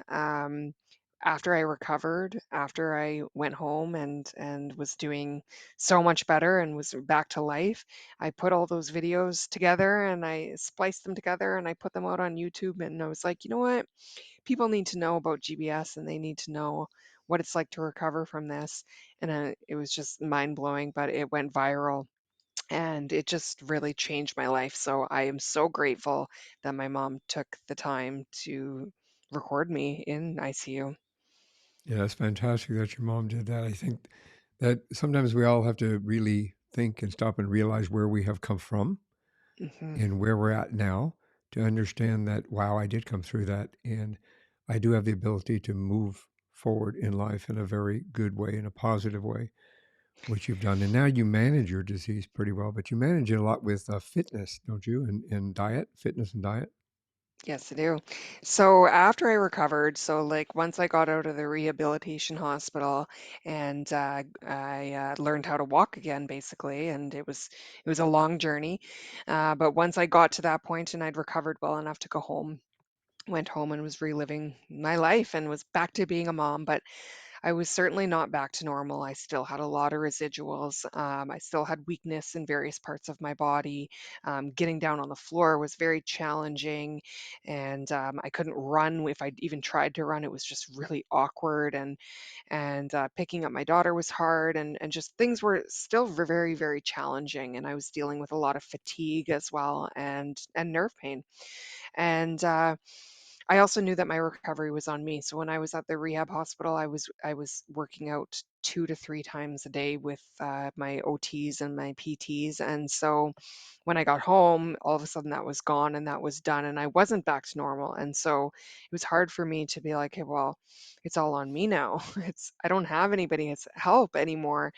After I recovered, after I went home and was doing so much better and was back to life, I put all those videos together and I spliced them together and I put them out on YouTube. And I was like, you know what? People need to know about GBS and they need to know what it's like to recover from this. And it was just mind blowing, but it went viral and it just really changed my life. So I am so grateful that my mom took the time to record me in ICU.
Yeah, it's fantastic that your mom did that. I think that sometimes we all have to really think and stop and realize where we have come from
Hmm.
and where we're at now to understand that, wow, I did come through that. And I do have the ability to move forward in life in a very good way, in a positive way, which you've done. And now you manage your disease pretty well, but you manage it a lot with fitness, don't you? And diet, fitness and diet.
Yes, I do. So after I recovered, so like once I got out of the rehabilitation hospital and I learned how to walk again, basically, and it was a long journey. But once I got to that point and I'd recovered well enough to go home, went home and was reliving my life and was back to being a mom. But I was certainly not back to normal. I still had a lot of residuals. I still had weakness in various parts of my body. Getting down on the floor was very challenging, and I couldn't run. If I even tried to run, it was just really awkward. And picking up my daughter was hard, and just things were still very, very challenging. And I was dealing with a lot of fatigue as well, and nerve pain. And I also knew that my recovery was on me. So when I was at the rehab hospital, I was working out 2 to 3 times a day with my OTs and my PTs. And so when I got home, all of a sudden that was gone and that was done, and I wasn't back to normal. And so it was hard for me to be like, hey, well, it's all on me now. I don't have anybody's help anymore.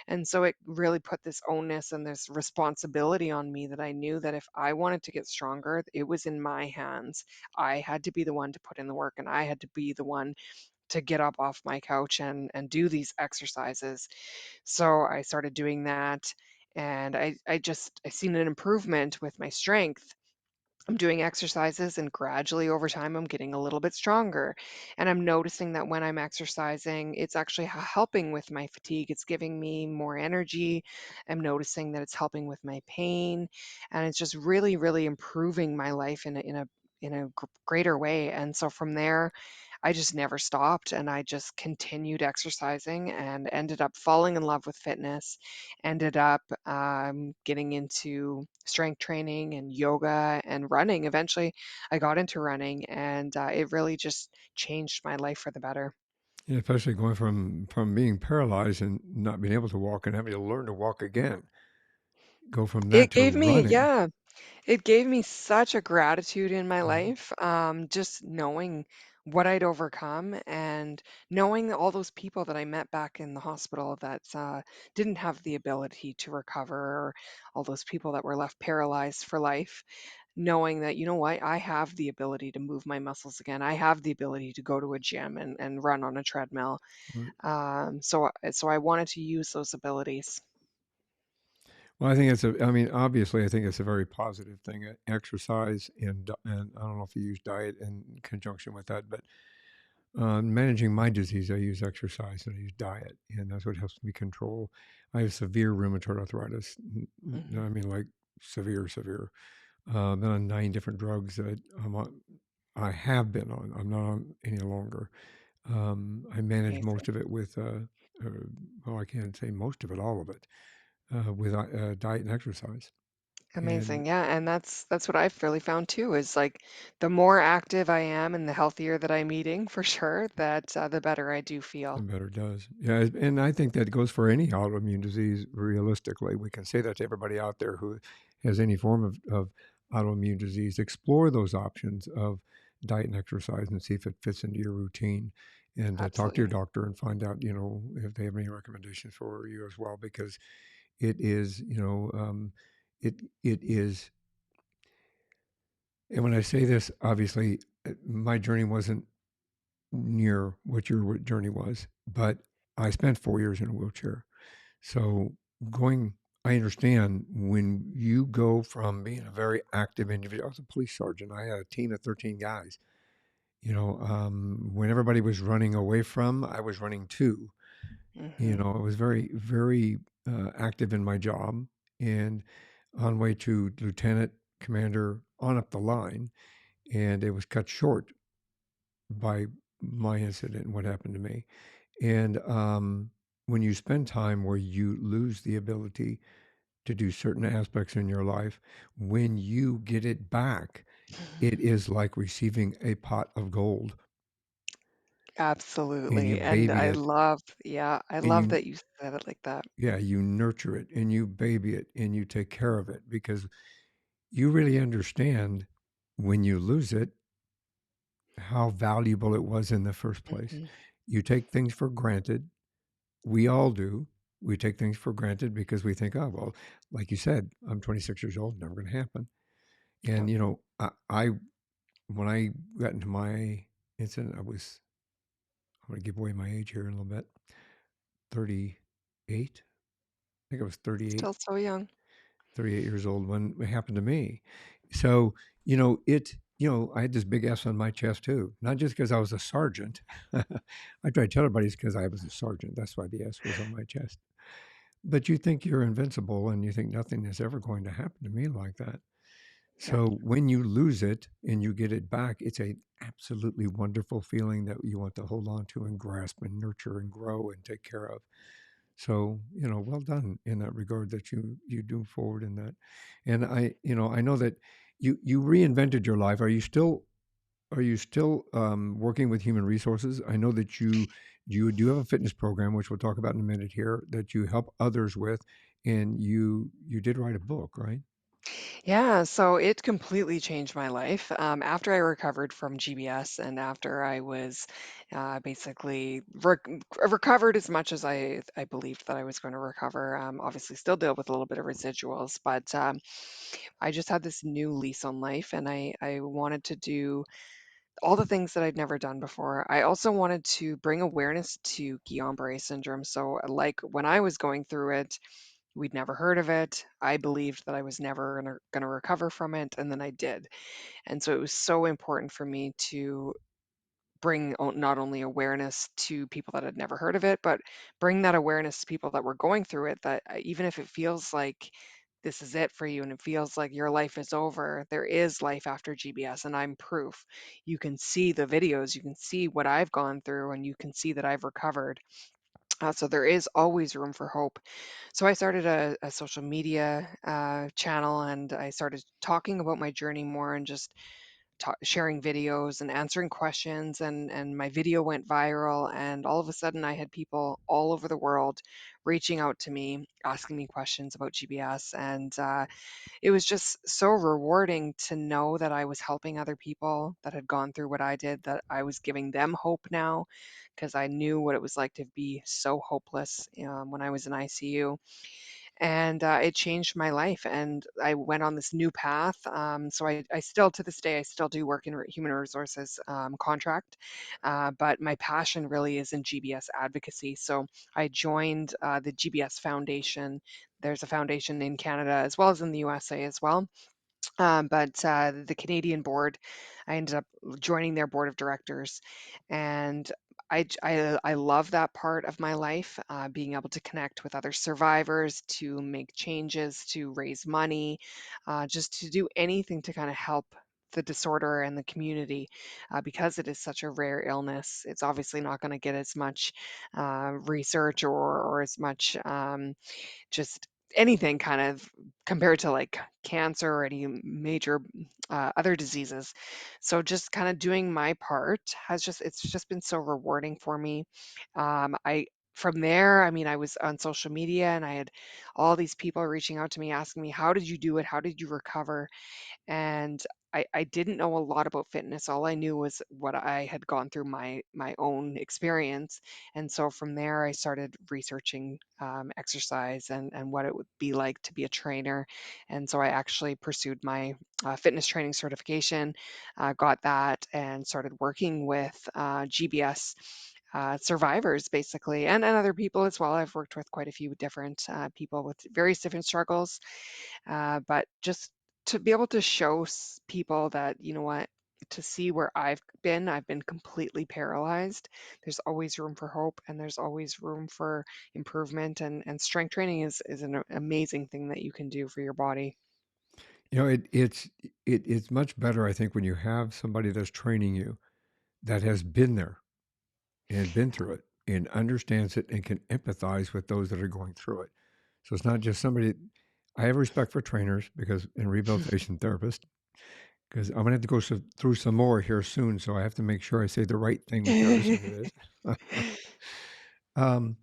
And so it really put this onus and this responsibility on me, that I knew that if I wanted to get stronger, it was in my hands. I had to be the one to put in the work, and I had to be the one to get up off my couch and do these exercises. So I started doing that, and I seen an improvement with my strength. I'm doing exercises and gradually over time I'm getting a little bit stronger. And I'm noticing that when I'm exercising, it's actually helping with my fatigue. It's giving me more energy. I'm noticing that it's helping with my pain and it's just really really improving my life in a greater way. And so from there I just never stopped and I just continued exercising and ended up falling in love with fitness, ended up getting into strength training and yoga and running. Eventually, I got into running and it really just changed my life for the better.
Yeah, especially going from being paralyzed and not being able to walk and having to learn to walk again. Go from that
It
to
gave me,
running.
yeah, it gave me such a gratitude in my
Mhm.
life, just knowing what I'd overcome and knowing that all those people that I met back in the hospital that didn't have the ability to recover, or all those people that were left paralyzed for life, knowing that, you know what, I have the ability to move my muscles again. I have the ability to go to a gym and run on a treadmill.
Right.
So I wanted to use those abilities.
Well, I think I mean, obviously, I think it's a very positive thing. Exercise and I don't know if you use diet in conjunction with that, but managing my disease, I use exercise and I use diet, and that's what helps me control. I have severe rheumatoid arthritis.
Hmm.
I mean, like severe, severe. Been on 9 different drugs that I'm on. I have been on. I'm not on any longer. I manage
Amazing.
most of it with, uh, well, I can't say most of it, all of it, with diet and exercise. And
Amazing. Yeah, and that's what I've really found too is like the more active I am and the healthier that I'm eating for sure, that the better I do
the
feel.
better it does. Yeah, and I think that goes for any autoimmune disease. Realistically, we can say that to everybody out there who has any form of autoimmune disease. Explore those options of diet and exercise and see if it fits into your routine. And talk to your
Absolutely.
doctor and find out, if they have any recommendations for you as well, because it is, it is. And when I say this, obviously, my journey wasn't near what your journey was, but I spent 4 years in a wheelchair. So going, I understand when you go from being a very active individual. I was a police sergeant. I had a team of 13 guys. When everybody was running away from, I was running too.
Hmm.
I was very, very active in my job and on way to lieutenant commander on up the line. And it was cut short by my incident and what happened to me. And when you spend time where you lose the ability to do certain aspects in your life, when you get it back, it is like receiving a pot of gold and you
Absolutely. And
baby
I
it
love, yeah, I
and
love
you,
that you said it like that.
yeah, you nurture it and you baby it and you take care of it because you really understand when you lose it how valuable it was in the first place.
Hmm.
You take things for granted. We all do. We take things for granted because we think, oh, well, like you said, I'm 26 years old, never going to happen. And,
Yep.
when I got into my incident, I'm going to give away my age here in a little bit, 38. I think I was
Still so young.
38 years old when it happened to me. So, I had this big S on my chest too, not just because I was a sergeant. I try to tell everybody it's because I was a sergeant. That's why the S was on my chest. But you think you're invincible and you think nothing is ever going to happen to me like that.
Yep.
So when you lose it and you get it back, it's a absolutely wonderful feeling that you want to hold on to and grasp and nurture and grow and take care of. So, well done in that regard that you do forward in that. And I know that you reinvented your life. Are you still working with human resources? I know that you do have a fitness program, which we'll talk about in a minute here, that you help others with, and you did write a book, right?
Yeah, so it completely changed my life. After I recovered from GBS and after I was basically recovered as much as I believed that I was going to recover, obviously still deal with a little bit of residuals, but I just had this new lease on life and I wanted to do all the things that I'd never done before. I also wanted to bring awareness to Guillain-Barre syndrome. So, like when I was going through it, we'd never heard of it. I believed that I was never gonna recover from it, and then I did. And so it was so important for me to bring not only awareness to people that had never heard of it, but bring that awareness to people that were going through it, that even if it feels like this is it for you and it feels like your life is over, there is life after GBS, and I'm proof. You can see the videos, you can see what I've gone through, and you can see that I've recovered. So there is always room for hope. So I started a social media channel, and I started talking about my journey more, and just sharing videos and answering questions, and my video went viral, and all of a sudden I had people all over the world reaching out to me asking me questions about GBS, and it was just so rewarding to know that I was helping other people that had gone through what I did, that I was giving them hope now, because I knew what it was like to be so hopeless when I was in ICU. And it changed my life, and I went on this new path. So I still, to this day, I still do work in human resources contract, but my passion really is in GBS advocacy. So I joined the GBS Foundation. There's a foundation in Canada as well as in the USA as well, but the Canadian board, I ended up joining their board of directors, and I love that part of my life, being able to connect with other survivors, to make changes, to raise money, just to do anything to kind of help the disorder and the community, because it is such a rare illness. It's obviously not going to get as much research, or as much just anything kind of compared to like cancer or any major other diseases. So just kind of doing my part has just, it's just been so rewarding for me. I From there, I mean, I was on social media, and I had all these people reaching out to me asking me, how did you do it, how did you recover? And I didn't know a lot about fitness. All I knew was what I had gone through, my own experience. And so from there, I started researching exercise, and what it would be like to be a trainer. And so I actually pursued my fitness training certification, got that, and started working with GBS survivors, basically, and other people as well. I've worked with quite a few different people with various different struggles, but just to be able to show people that, you know what, to see where I've been completely paralyzed. There's always room for hope, and there's always room for improvement, and strength training is an amazing thing that you can do for your body.
You know, it's much better, I think, when you have somebody that's training you that has been there and been through it and understands it and can empathize with those that are going through it. So it's not just somebody. I have respect for trainers because and rehabilitation therapists because I'm gonna have to go through some more here soon. So I have to make sure I say the right thing, whichever some it is. um,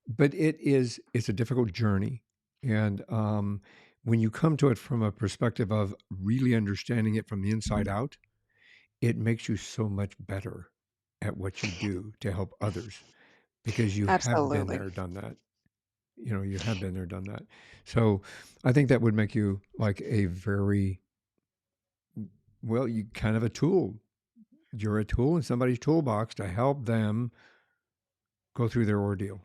but it's a difficult journey, and when you come to it from a perspective of really understanding it from the inside out, it makes you so much better at what you do to help others because you have been
Absolutely.
there, done that. You know, you have been there, done that. So I think that would make you like a very well, you kind of a tool. You're a tool in somebody's toolbox to help them go through their ordeal.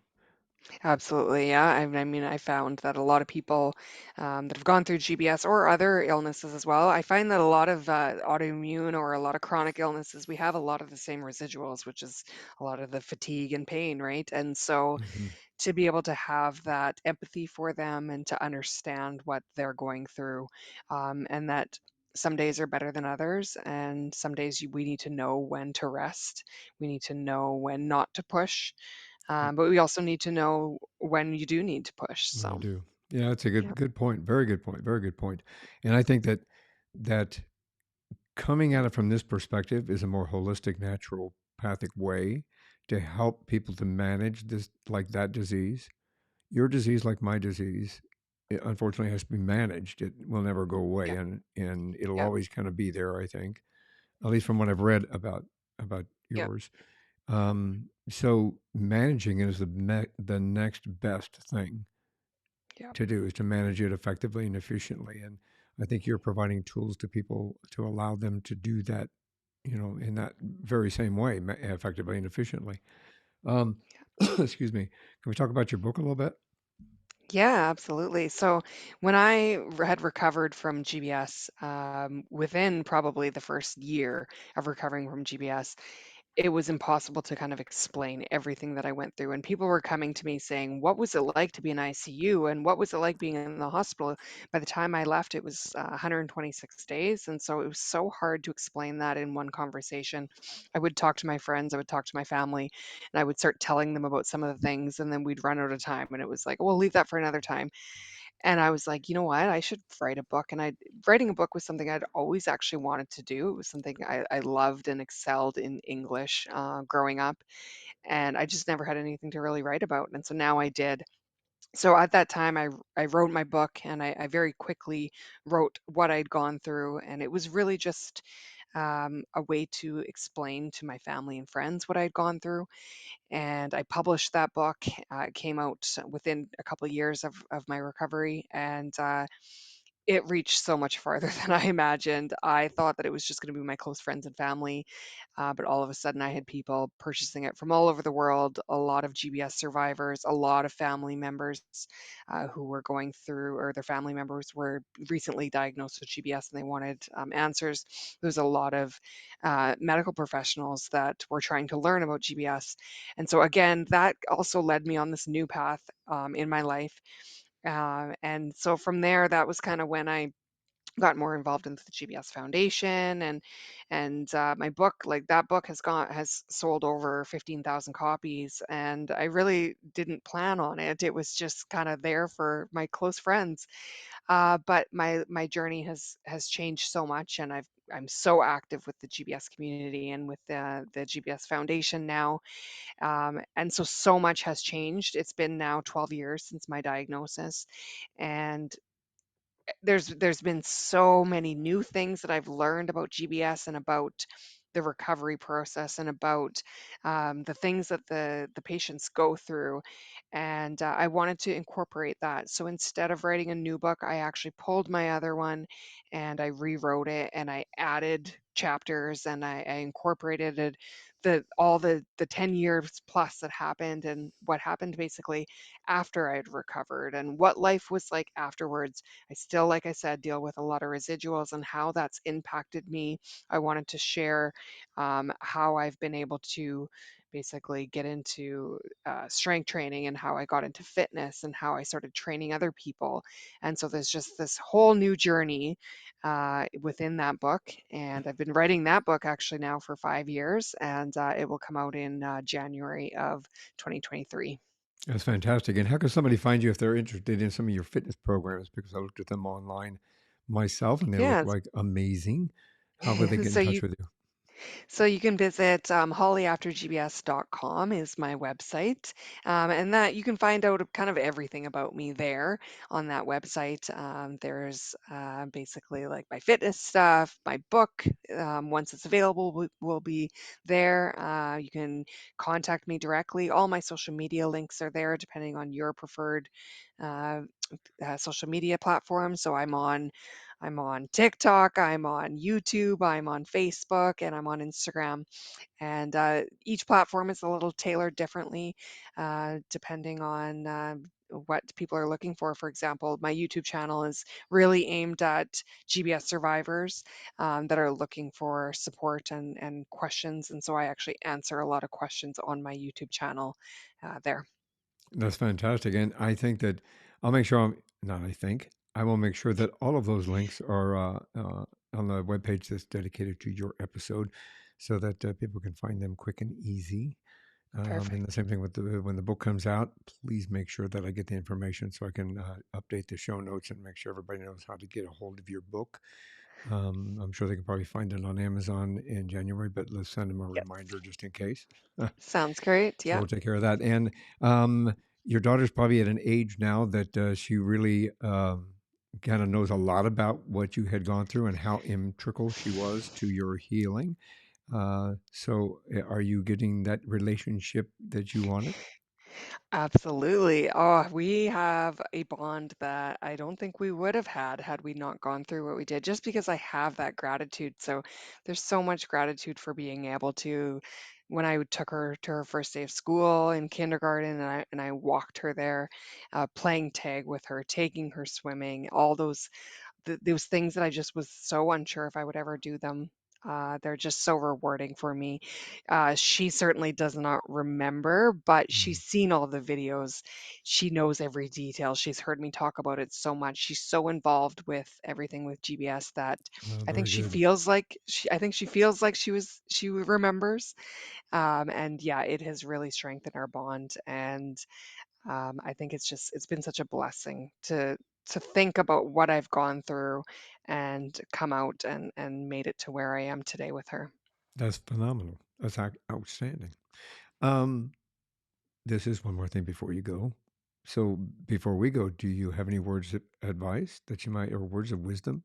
Absolutely, yeah. I mean, I found that a lot of people that have gone through GBS or other illnesses as well, I find that a lot of autoimmune or a lot of chronic illnesses, we have a lot of the same residuals, which is a lot of the fatigue and pain, right? And so
Mhm.
to be able to have that empathy for them, and to understand what they're going through, and that some days are better than others, and some days we need to know when to rest. We need to know when not to push,
Yep.
but we also need to know when you do need to push.
I
So,
do. Yeah, that's a
yeah,
good point. Very good point. Very good point. And I think that coming at it from this perspective is a more holistic, naturopathic way to help people to manage this, like that disease. Your disease, like my disease, it unfortunately has to be managed. It will never go away,
yeah,
and it'll
yeah,
always kind of be there. I think, at least from what I've read about
yeah,
yours. So managing it is the next best thing
yeah,
to do is to manage it effectively and efficiently. And I think you're providing tools to people to allow them to do that, you know, in that very same way, effectively and efficiently. Um, excuse me. Can we talk about your book a little bit?
Yeah, absolutely. So when I had recovered from GBS, within probably the first year of recovering from GBS, it was impossible to kind of explain everything that I went through. And people were coming to me saying, "What was it like to be in ICU? And what was it like being in the hospital?" By the time I left, it was 126 days. And so it was so hard to explain that in one conversation. I would talk to my friends, I would talk to my family, and I would start telling them about some of the things. And then we'd run out of time. And it was like, "Well, leave that for another time." And I was like, "You know what? I should write a book." And writing a book was something I'd always actually wanted to do. It was something I loved and excelled in English growing up. And I just never had anything to really write about. And so now I did. So at that time, I wrote my book and I very quickly wrote what I'd gone through. And it was really just a way to explain to my family and friends what I'd gone through. And I published that book. It came out within a couple of years of my recovery, and it reached so much farther than I imagined. I thought that it was just going to be my close friends and family, but all of a sudden I had people purchasing it from all over the world. A lot of GBS survivors, a lot of family members who were going through, or their family members were recently diagnosed with GBS and they wanted answers. There's a lot of medical professionals that were trying to learn about GBS. And so, again, that also led me on this new path in my life. And so from there, that was kind of when I got more involved into the GBS Foundation, and my book, like that book has sold over 15,000 copies, and I really didn't plan on it. It was just kind of there for my close friends. But my journey has changed so much, and I'm so active with the GBS community and with the GBS Foundation now. And so so much has changed. It's been now 12 years since my diagnosis, and there's been so many new things that I've learned about GBS and about the recovery process and about the things that the patients go through, and I wanted to incorporate that. So instead of writing a new book, I actually pulled my other one and I rewrote it and I added chapters and I incorporated it, the 10 years plus that happened and what happened basically after I'd recovered and what life was like afterwards. I still, like I said, deal with a lot of residuals and how that's impacted me. I wanted to share how I've been able to basically get into strength training and how I got into fitness and how I started training other people. And so there's just this whole new journey within that book. And I've been writing that book actually now for 5 years, and it will come out in January of 2023.
That's fantastic. And how can somebody find you if they're interested in some of your fitness programs? Because I looked at them online myself and they look
Yeah.
like amazing. How would they get in
So
touch
you
with you?
So you can visit hollyaftergbs.com is my website. And that you can find out kind of everything about me there on that website. There's basically like my fitness stuff, my book, once it's available, will be there. You can contact me directly. All my social media links are there, depending on your preferred uh, social media platform. So I'm on TikTok, I'm on YouTube, I'm on Facebook, and I'm on Instagram. And each platform is a little tailored differently, depending on what people are looking for. For example, my YouTube channel is really aimed at GBS survivors that are looking for support and questions. And so I actually answer a lot of questions on my YouTube channel there.
That's fantastic. And I think that I'll make sure not I think, I will make sure that all of those links are on the webpage that's dedicated to your episode so that people can find them quick and easy. And the
Perfect.
same thing with when the book comes out, please make sure that I get the information so I can update the show notes and make sure everybody knows how to get a hold of your book. I'm sure they can probably find it on Amazon in January, but let's send them a
Yes.
reminder just in case.
Sounds great.
So
Yeah.
we'll take care of that. And your daughter's probably at an age now that she really kind of knows a lot about what you had gone through and how integral she was to your healing. Are you getting that relationship that you wanted?
Absolutely. Oh, we have a bond that I don't think we would have had we not gone through what we did, just because I have that gratitude. So there's so much gratitude for being able to when I took her to her first day of school in kindergarten, and I walked her there, playing tag with her, taking her swimming, all those things that I just was so unsure if I would ever do them. They're just so rewarding for me. She certainly does not remember, but
Mm.
she's seen all the videos. She knows every detail. She's heard me talk about it so much. She's so involved with everything with GBS that I think
Very
she
good.
feels like she feels like she remembers. And yeah, it has really strengthened our bond. And I think it's been such a blessing to think about what I've gone through and come out and made it to where I am today with her.
That's phenomenal. That's outstanding. Um, this is one more thing before you go. So before we go, do you have any words of advice that you might, or words of wisdom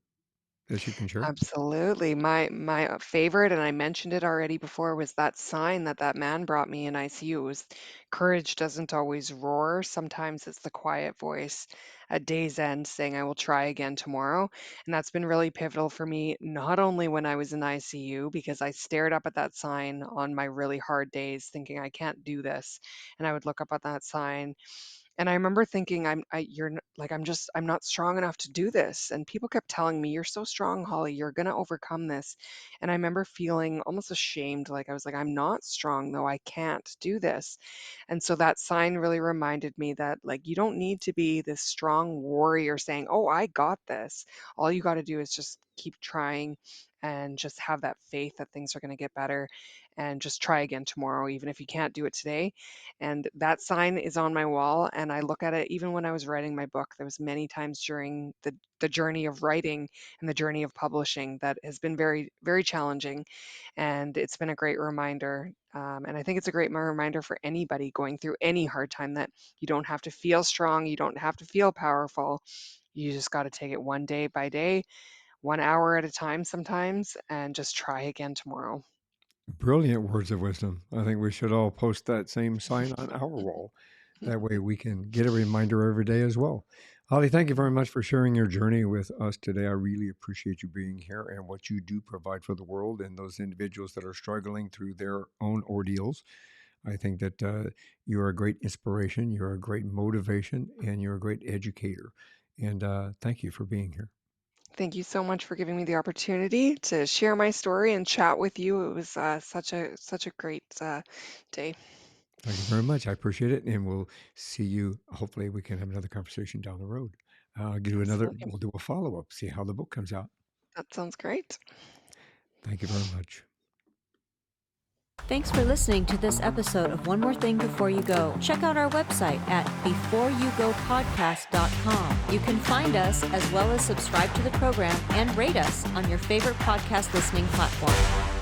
that you can share?
Absolutely. My favorite, and I mentioned it already before, was that sign that that man brought me in ICU. It was courage doesn't always roar. Sometimes it's the quiet voice at day's end saying, I will try again tomorrow. And that's been really pivotal for me, not only when I was in ICU, because I stared up at that sign on my really hard days thinking I can't do this. And I would look up at that sign and I remember thinking, like, I'm not strong enough to do this. And people kept telling me, you're so strong, Holly, you're going to overcome this. And I remember feeling almost ashamed. Like, I was like, I'm not strong, though. I can't do this. And so that sign really reminded me that, like, you don't need to be this strong warrior saying, oh, I got this. All you got to do is just keep trying and just have that faith that things are going to get better and just try again tomorrow, even if you can't do it today. And that sign is on my wall, and I look at it even when I was writing my book. There was many times during the journey of writing and the journey of publishing that has been very, very challenging, and it's been a great reminder. And I think it's a great reminder for anybody going through any hard time that you don't have to feel strong, you don't have to feel powerful. You just got to take it one day by day, 1 hour at a time sometimes, and just try again tomorrow.
Brilliant words of wisdom. I think we should all post that same sign on our wall. That way we can get a reminder every day as well. Holly, thank you very much for sharing your journey with us today. I really appreciate you being here and what you do provide for the world and those individuals that are struggling through their own ordeals. I think that you're a great inspiration, you're a great motivation, and you're a great educator. And thank you for being here.
Thank you so much for giving me the opportunity to share my story and chat with you. It was such a great day.
Thank you very much. I appreciate it. And we'll see you. Hopefully, we can have another conversation down the road.
Absolutely.
We'll do a follow up, see how the book comes out.
That sounds great.
Thank you very much.
Thanks for listening to this episode of One More Thing Before You Go. Check out our website at beforeyougopodcast.com. You can find us as well as subscribe to the program and rate us on your favorite podcast listening platform.